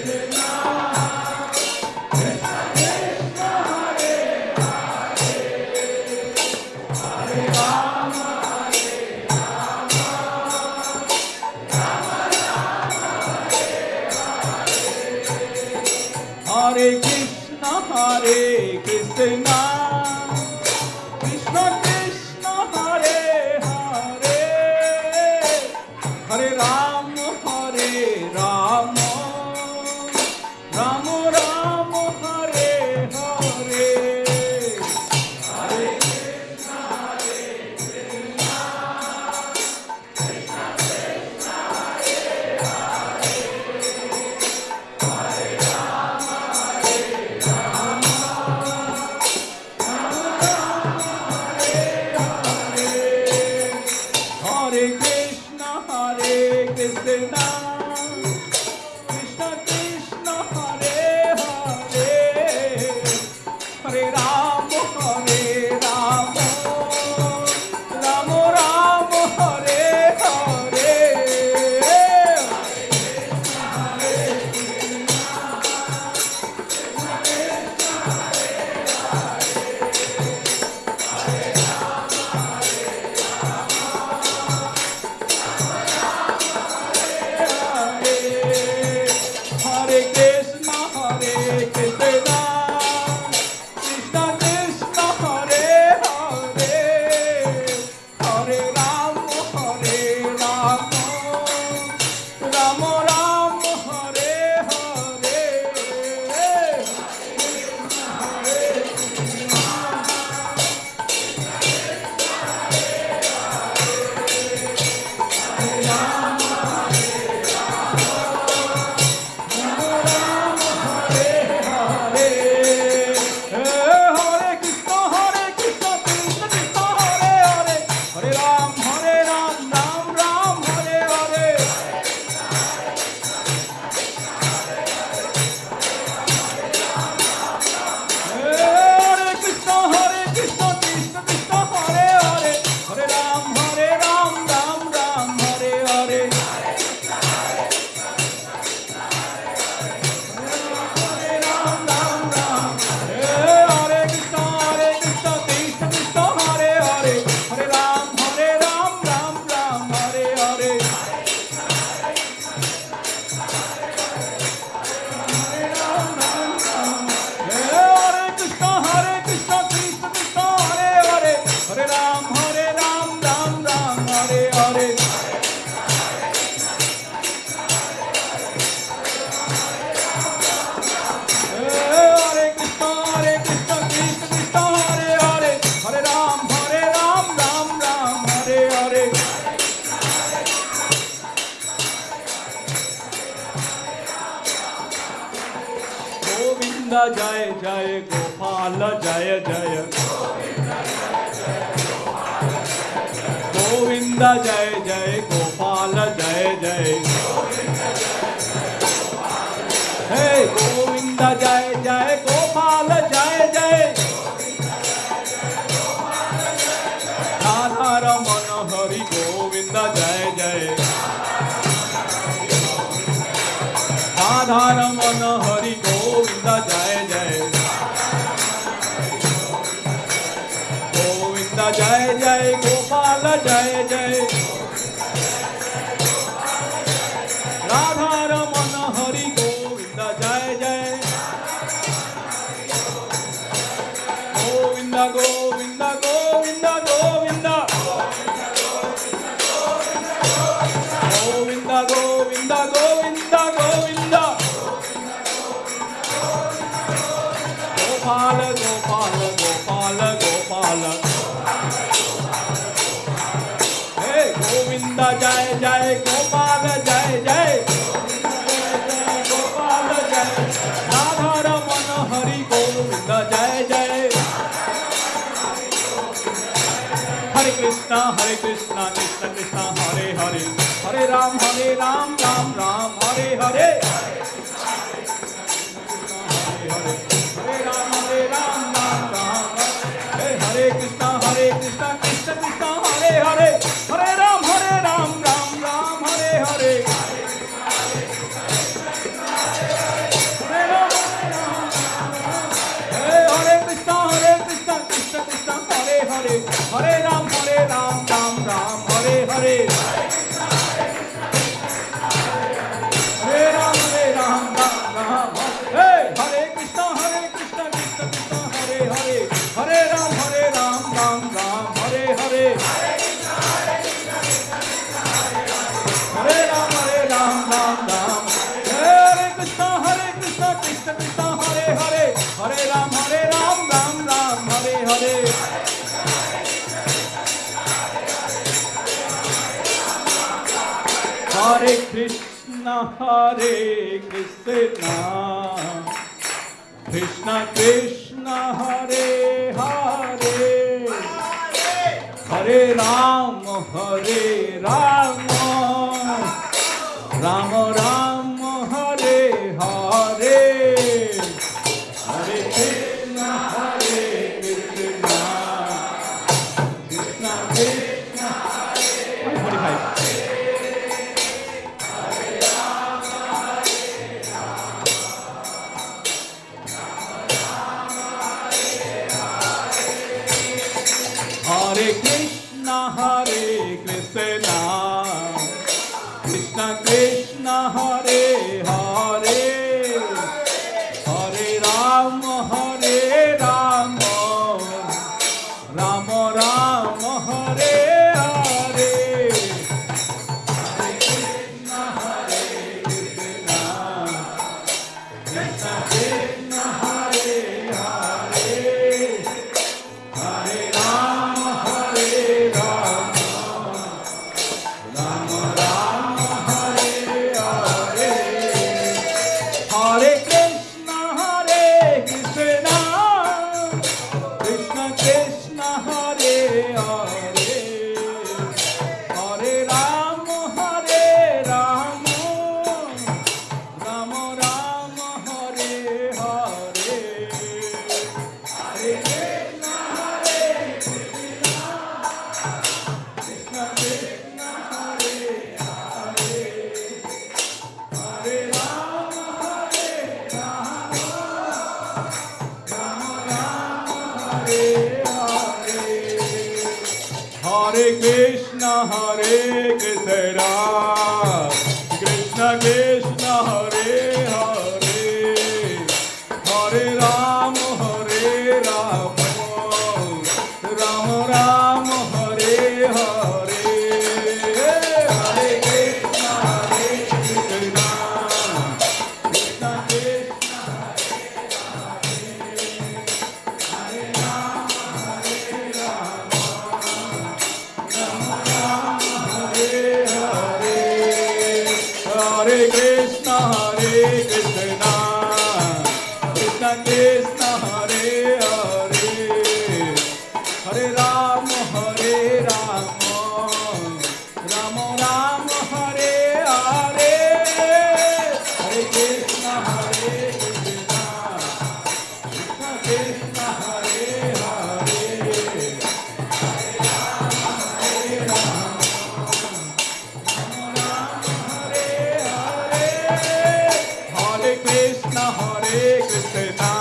Krishna Krishna, Hare Hare, Hare Rama, Hare Rama, Rama Rama, Hare Hare. Hare Krishna, Hare Krishna, Krishna Krishna, Hare Hare, Hare Rama, Hare Rama, Rama Rama, Hare Hare. Hare Krishna, Hare Krishna, Krishna Krishna, Hare Hare, Hare Rama, Hare Rama, Rama Rama, Hare Hare. Hare Krishna, Hare Krishna, Krishna Krishna, Hare Hare, Hare Rama, Hare Rama, Rama Rama, Hare Hare. Hare Krishna, Hare Krishna, Krishna Krishna, Hare Hare, Hare Rama, Hare Rama, Rama Rama, Hare Hare. Hare Krishna, Hare Krishna, Krishna Krishna, Hare Hare, Hare Rama, Hare Rama, Rama Rama, Hare Hare. Hare Krishna, Hare Krishna, Krishna Krishna, Hare Hare, Hare Ram, Ram Ram, Hare Hare. Hare Krishna, Krishna Krishna, Hare Hare, Hare Ram, Ram Ram, Hare Hare. Hare Krishna, Krishna Krishna, Hare Hare, Hare Ram, Ram Ram, Hare Hare. Hare Krishna, Krishna Krishna, Hare Hare, Hare Ram, Ram Ram, Hare Hare. Hare Krishna, Krishna Krishna, Hare Hare, Hare Ram, Ram Ram, Hare Hare. Govinda Jai Jai, Gopala Jai Jai. Govinda Jai Jai, Gopala Jai Jai. Hey, Govinda Jai Jai, Gopala Jai Jai. Radha Ramana Hari Govinda Jai Jai. Radha Ramana Hari Govinda Jai Jai. Govinda Jai Jai, Gopala Jai Jai. Govinda Jai Jai Gopal Jai Jai Gopal Jai Radha Ramana Hari Govinda Jai Jai Hare Krishna Krishna Krishna Hare Hare Hare Ram Ram Ram Hare Hare Hare Ram Ram Hare Krishna Krishna Krishna Hare Hare Hare Ram Ram Ram Hare Hare Hare Krishna Krishna Krishna Hare Hare Hare Ram Ram Hare Hare Hare Ram Ram Hey Hare Krishna Krishna Krishna Hare Hare Hare Ram Ram Hare Hare Hare Ram Ram Hare Krishna Krishna Krishna Hare Hare Hare Ram Ram Hare Hare Hare Krishna Krishna Krishna Hare Hare Hare Ram Ram Ram Hare Hare Hare Krishna Krishna Krishna 145 Hare Krishna Krishna Krishna Hare Hare Hare Ram Ram Ram Hare Hare Hare Krishna Krishna Krishna Krishna Hare Hare Hare Ram Ram Ram Hare Hare Hare Krishna Krishna Krishna Hare Hare Hare Ram Ram Ram Hare Hare Hare Krishna Krishna Krishna Hare Hare Hare Ram Ram Hare Hare Hare Krishna Krishna Krishna Hare Hare Hare Ram Ram Ram Hare Hare Hare Krishna Krishna Krishna Krishna Hare Ram Hare Hare Hare Krishna Krishna Krishna Krishna Hare Hare Hare Ram Ram Ram Hare Hare Hare Krishna Krishna Krishna Krishna Hare Hare Hare Krishna Krishna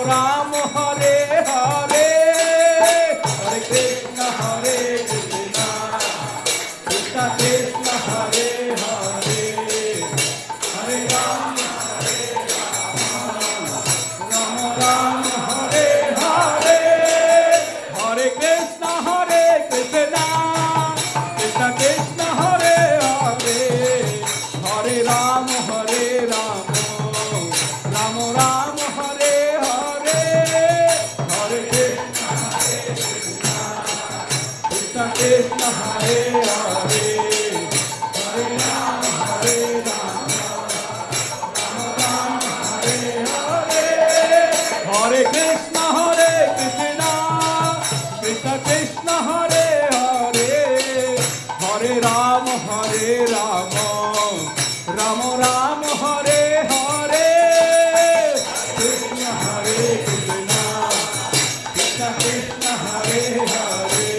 Rama Hare Hare, Hare Krishna Hare Krishna, Krishna Krishna Hare Hare, Hare Rama Rama Rama Hare Hare, Hare Krishna Hare Krishna, Krishna Krishna Hare Hare, Hare Rama Hare Rama, Rama Rama Hare Hare, Hare Krishna Hare Krishna, Krishna Krishna Hare Hare, Hare Rama Hare Rama, Rama Rama Hare Hare, Hare Krishna Hare Krishna, Krishna Krishna Hare Hare, Hare Rama Hare Rama, Rama Rama Hare Hare, Krishna Hare Krishna, Krishna Krishna Hare Hare,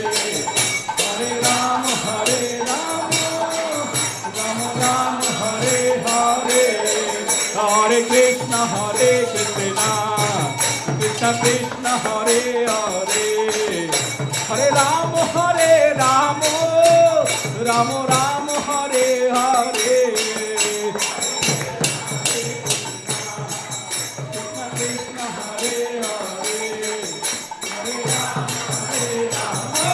Hare Rama Hare Rama, Rama Rama Hare Hare, Hare Krishna Hare Krishna, Krishna Krishna Hare Hare, Hare Rama Hare Rama, Rama Rama Hare Hare, Krishna Krishna Hare Hare, Hare Rama Hare Rama,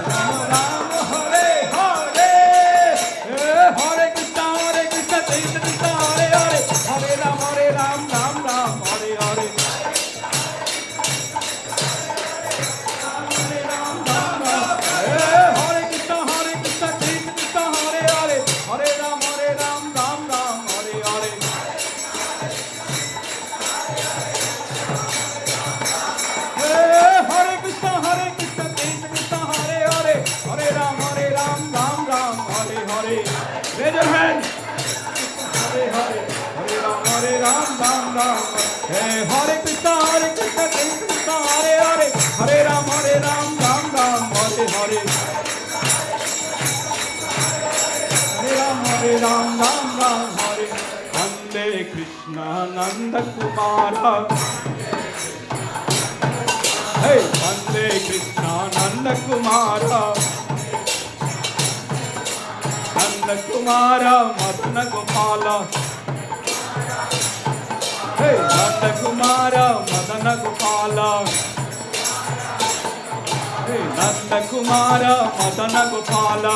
Rama Rama Hare Hare, Hare Krishna Krishna Krishna Hare Hare, Hare Rama Ram Ram Hare Hare, Hare Ram Ram, Hare Krishna Krishna Krishna Hare Hare, Hare Rama Ram Ram Hare Hare, Hare Krishna Krishna Krishna Hare Hare, Hare Rama Ram Ram Hare Hare. Raise your hand. Hare Hare, Hare Rama Ram. Hey, Hare Krishna Krishna Krishna Hare Hare, Hare Rama Ram Hare Hare. Hare Rama Ram Hare. Vande Krishna Nanda Kumara. Hey, Vande Krishna Nanda Kumara, Nanda Kumara Madana Gopala. Hey, Nanda Kumara Madana Gopala. Hey, Nanda Kumara Madana Gopala.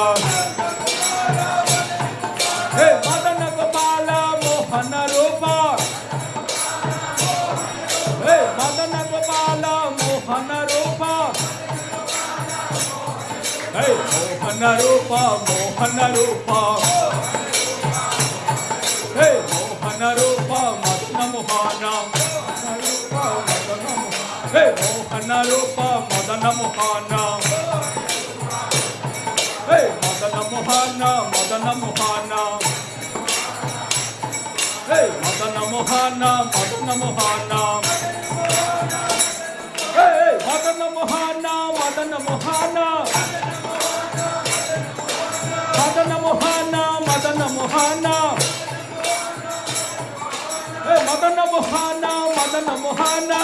Hey, Madana Gopala Mohana Rupa. Hey, Madana Gopala Mohana Rupa. Hey, Mohana Rupa, Mohana Rupa. Hey, Mohana Rupa, Madana Mohana. Hey, Mohana Rupa, Madana Mohana. Hey, Madana Mohana, Madana Mohana. Hey, Madana Mohana, Madana Mohana. Hey, Madana Mohana, Madana Mohana. Madana Mohana, Madana Mohana. Hey, Madana Mohana, Madana Mohana.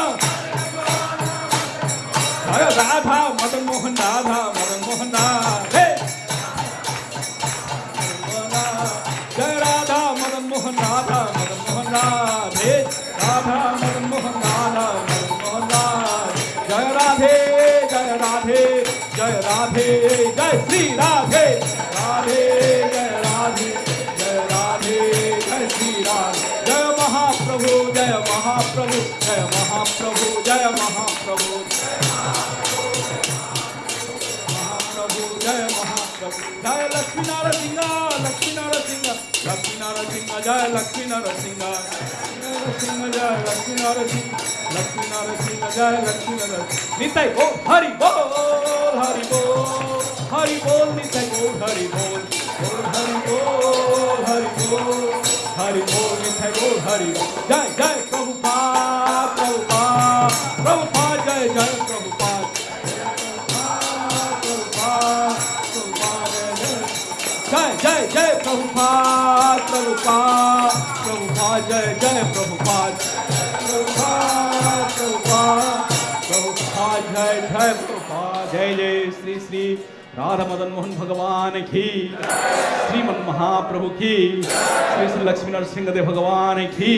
Jaya Radha, Madan Mohan Radha, Madan Mohan Radha. Hey, Jaya Radha, Madan Mohan Radha, Madan Mohan Radha. Hey, Radha, Madan Mohan Radha, Madan Mohan Radha. Jaya Radhe, Jaya Radhe, Jaya Radhe, Jaya Sri Radhe. Radhe, Jaya Radhe, Jaya Radhe, Jaya Sri Radhe. Jaya Mahaprabhu, Jaya Mahaprabhu, Jaya Mahaprabhu, Jaya Mahaprabhu. Mahaprabhu, Jaya Mahaprabhu. Jaya Lakshmi Narasimha, Lakshmi Narasimha, Lakshmi Narasimha, Jaya Lakshmi Narasimha. Narasimha, Jaya Lakshmi Narasimha, Lakshmi Narasimha, Jaya Lakshmi Narasimha. Nitai Bol, Hari Bol, Hari Bol, Hari Bol, Nitai Bol, Hari Bol, Hari Bol, Hari Bol, Hari Bol, Nitai Bol, Hari Bol. Jai Jai Prabhupada, Prabhupada, Prabhupada, Jai Jai Prabhupada. Jai Jai Jai Prabhupada, Prabhupada, Prabhupada, Jai Jai Prabhupada, Prabhupada. जय जय श्री श्री राधा मदन मोहन भगवान की, श्रीमन महाप्रभु की, श्री श्री लक्ष्मी नरसिंहदेव भगवान की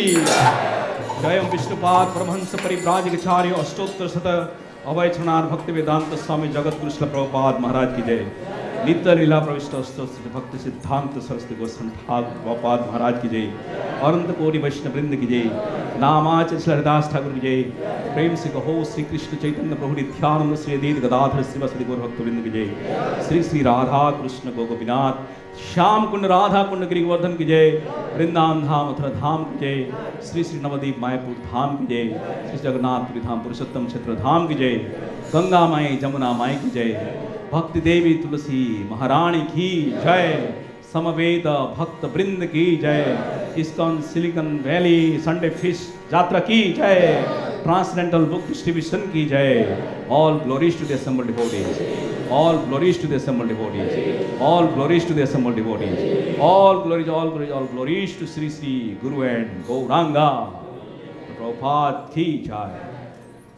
जय। विष्णुपाद परमहंस परिव्राजकाचार्य अष्टोत्तर शत अभय चरणार भक्ति वेदांत स्वामी जगत कृष्ण प्रभुपाद महाराज की जय। नित्य लीला प्रविष्ट अष्टोत्तर भक्ति सिद्धांत सरस्वती गोस्वामी ठाकुर प्रभुपाद महाराज की जय। अनंत कोटि वैष्णव वृंद की जय। नामाचार्य श्री हरिदास ठाकुर की जय। प्रेम से कहो श्री कृष्ण चैतन्य प्रभु नित्यानंद श्री अद्वैत गदाधर श्रीवासदि गौर भक्त वृंद की जय। श्री श्री राधा कृष्ण गोपीनाथ श्याम कुंड राधा कुंड गिरिवर्धन की जय। वृंदावन धाम मथुरा धाम की जय। श्री श्री नवदीप मायापुर धाम की जय। श्री जगन्नाथपुरी धाम पुरुषोत्तम क्षेत्र धाम की जय। गंगा माई जमुना माई की जय। भक्ति देवी तुलसी महारानी की जय। समवेत भक्त वृंद की जय। ISKCON Silicon Valley Sunday feast यात्रा की जय। ट्रांसडेंटल बुक डिस्ट्रीब्यूशन की जय। All glories to the assembled devotees. All glories to the assembled devotees. All glories to the assembled devotees. All glories, all glories, all glories to Sri Sri Guru and Gauranga. Prabhupada ki jai.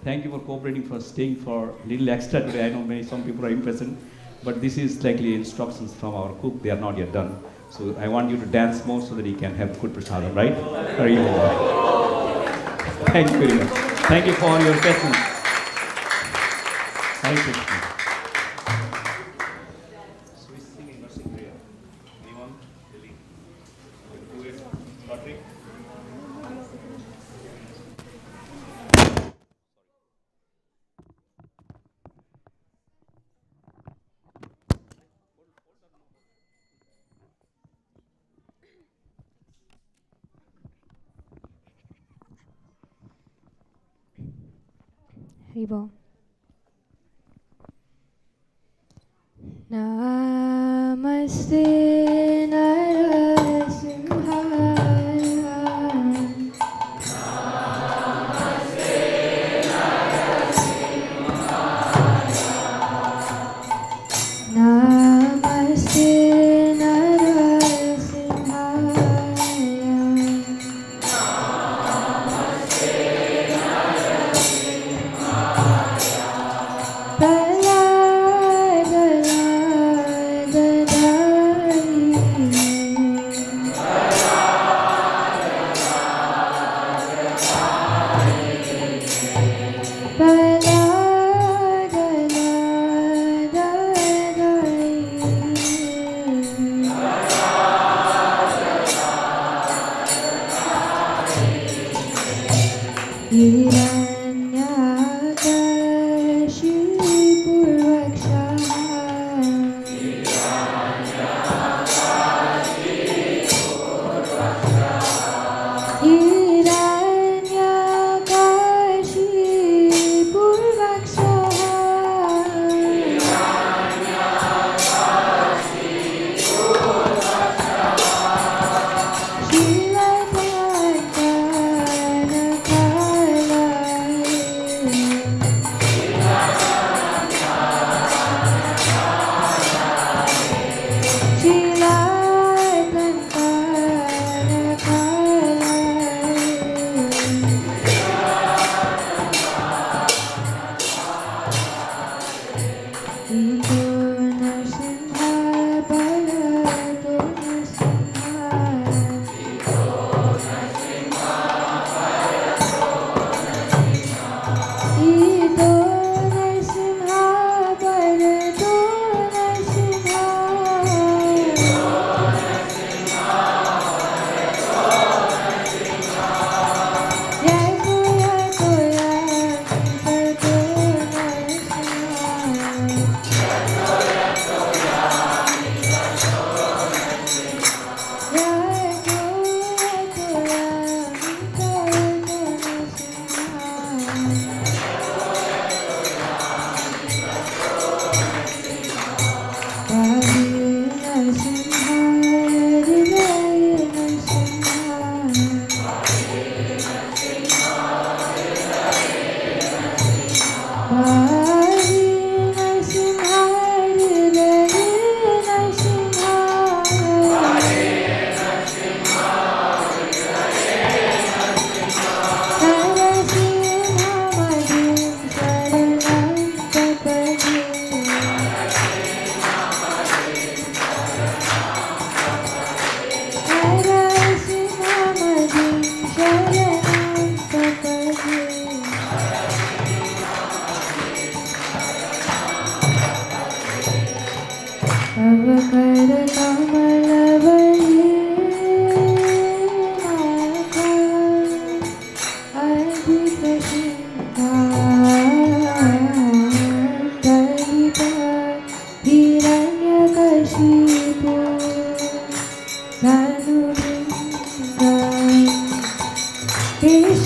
Thank you for cooperating, for staying for a little extra today. I know some people are impatient, but this is likely instructions from our cook. They are not yet done. So I want you to dance more so that you can have good prasadam, right? Are you? Thank you very much. Thank you for your patience. Hare Krishna. Haribo. Namaste Narasimhaya. Namaste Narasimhaya. Namaste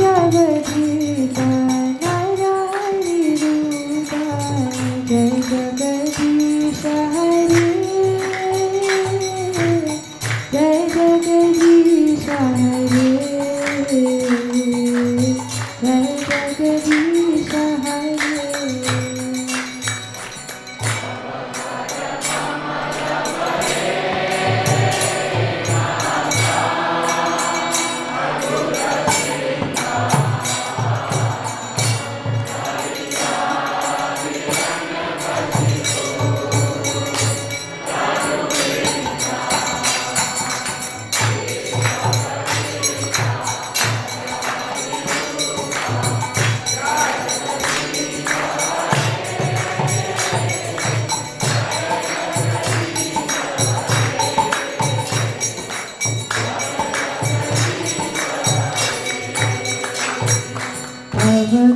Jagdish Narhari रूपा जय जगदीश हरे जय जगदीश हरे जय जगदीश हरे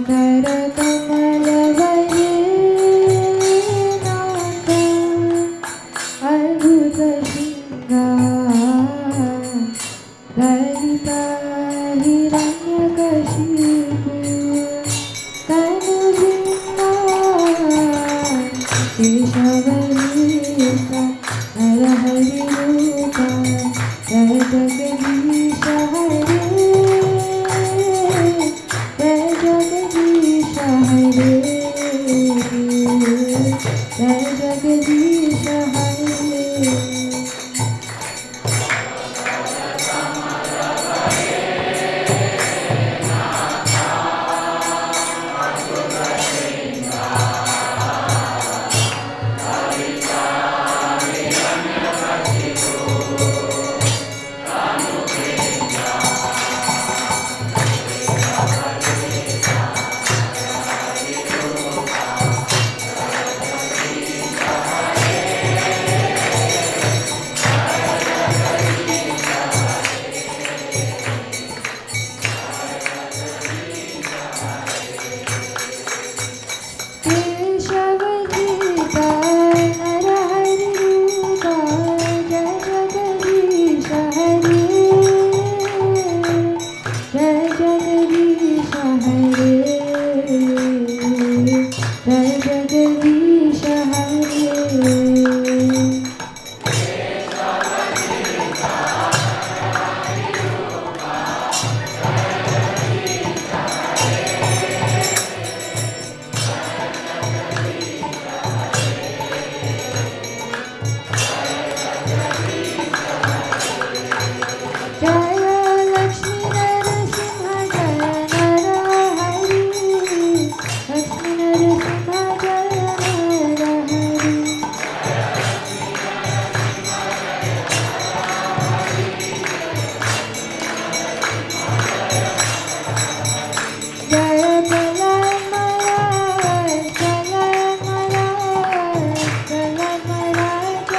कर कमल वरे नाथ अद्भुत श्रृंगार ललिता हिरण्यकशिपु तनु केशवलीता नरहरि रूपा जय जगदीश हरे जय जगदीश हरे जय जगदीश हरे केशवलीता नरहरि रूपा जय जगदीश हरे जय जगदीश हरे जय जगदीश हरे जय लक्ष्मी नरसिंह जय नरहरि लक्ष्मी नरसिंह जय नरहरि जय प्रलय महाराज प्रलय महाराज प्रलय महाराज जय प्रलय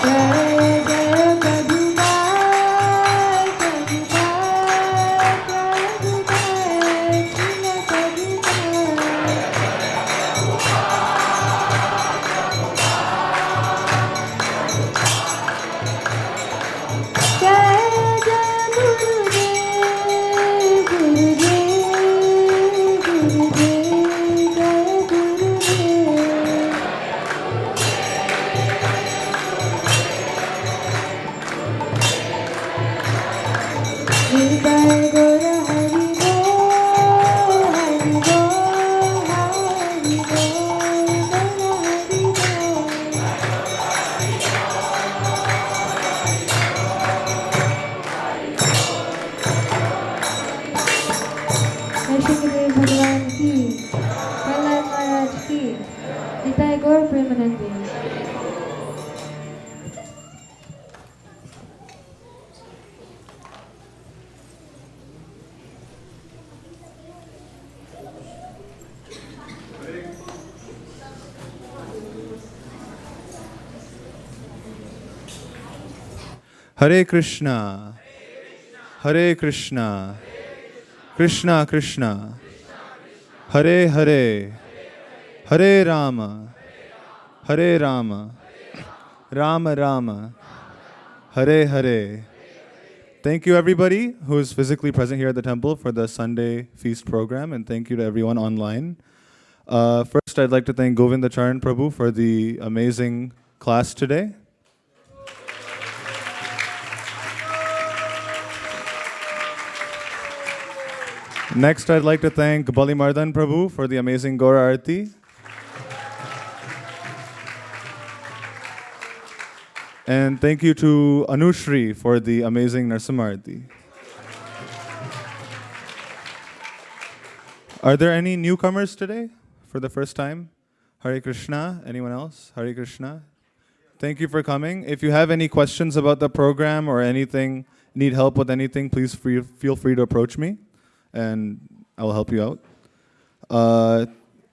जय जय प्रभुपाद प्रभुपाद प्रभुपाद श्रील प्रभुपाद जय जय गुरुदेव गुरुदेव गुरुदेव जय गुरुदेव हृदय गोर हरि बोल हरि बोल हरि बोल हरि नरसिंहदेव भगवान की प्रहलाद महाराज की हृदय गौर Premanandi Hare Krishna, Hare Krishna, Krishna Krishna, Hare Hare, Hare Rama, Hare Rama, Rama Rama, Hare Hare. Thank you everybody who is physically present here at the temple for the Sunday feast program, and thank you to everyone online. First, I'd like to thank Govinda Caran Prabhu for the amazing class today. Next, I'd like to thank Bali Mardan Prabhu for the amazing Gaura Arti. And thank you to Anushri for the amazing Narsimarti. Are there any newcomers today for the first time? Hare Krishna. Anyone else? Hare Krishna. Thank you for coming. If you have any questions about the program or anything, need help with anything, please feel free to approach me and I will help you out.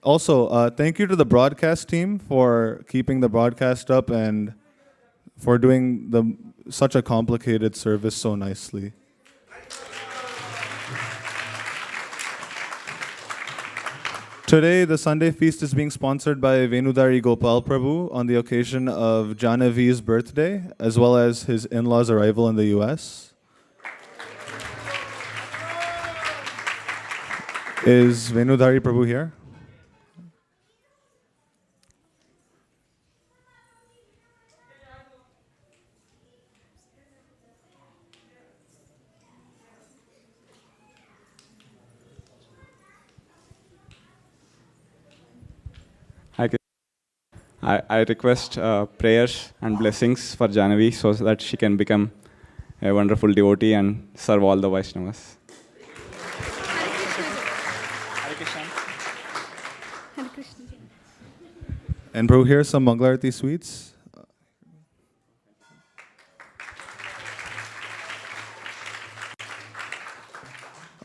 Also, thank you to the broadcast team for keeping the broadcast up and for doing such a complicated service so nicely. Today, the Sunday feast is being sponsored by Venudari Gopal Prabhu on the occasion of Janavi's birthday, as well as his in-laws' arrival in the US. Is Venudari Prabhu here? I request prayers and blessings for Janavi so that she can become a wonderful devotee and serve all the Vaishnavas. And Prabhu, here's some Mangalarti sweets.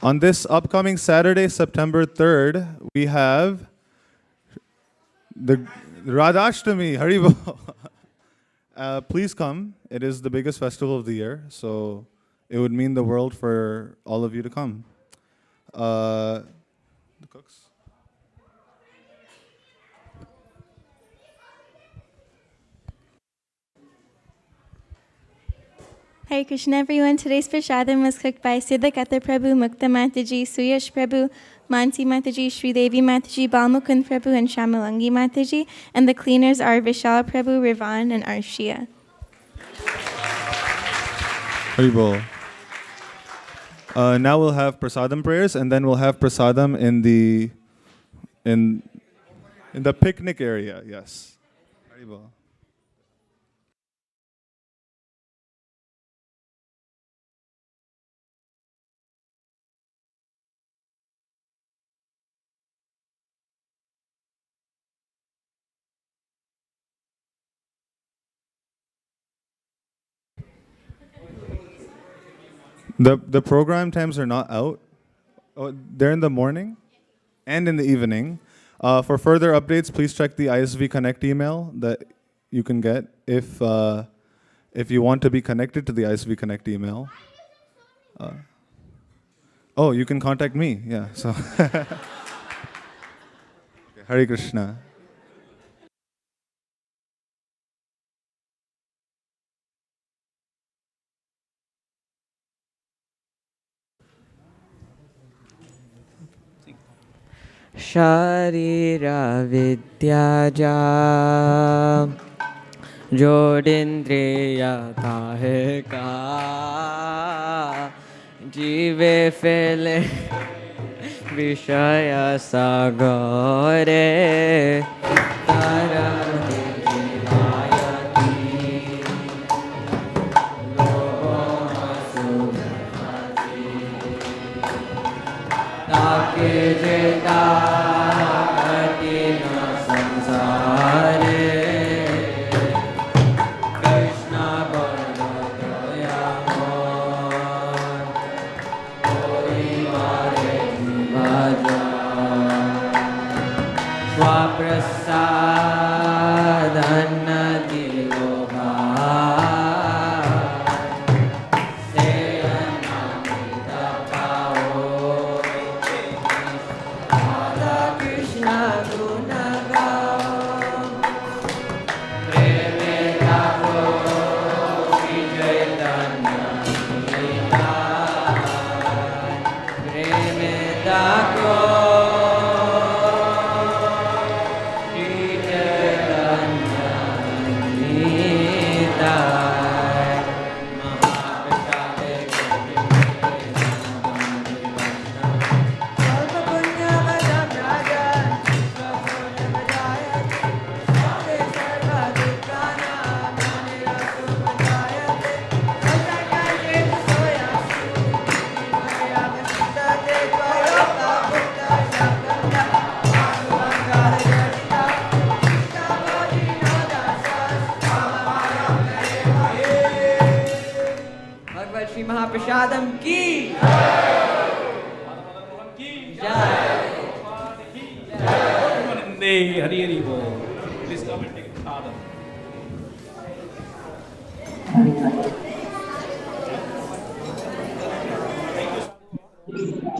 On this upcoming Saturday, September 3rd, we have the Radhashtami, Haribol. Please come. It is the biggest festival of the year, so it would mean the world for all of you to come. The cooks. Hare Krishna everyone. Today's prasadam was cooked by Siddha Katha Prabhu, Mukta Mataji, Suyash Prabhu, Mansi Mataji, Sri Devi Mataji, Balmukund Prabhu, and Shamalangi Mataji. And the cleaners are Vishal Prabhu, Rivan, and Arshia. Haribol. Now we'll have prasadam prayers, and then we'll have prasadam in the picnic area. Yes. Haribol. The program times are not out. Oh, they're in the morning and in the evening. For further updates, please check the ISV Connect email that you can get if you want to be connected to the ISV Connect email. Oh, you can contact me. Yeah. So Hare Krishna. Sharira Vidyaja Jodindriya Kaheka Jive Fele Vishaya Sagore Tarati Jivayati Loha Sumati Take Jeta Prasad Shri Mahaprashadam ki. Hari Hari Bol. Please come and take Prasad.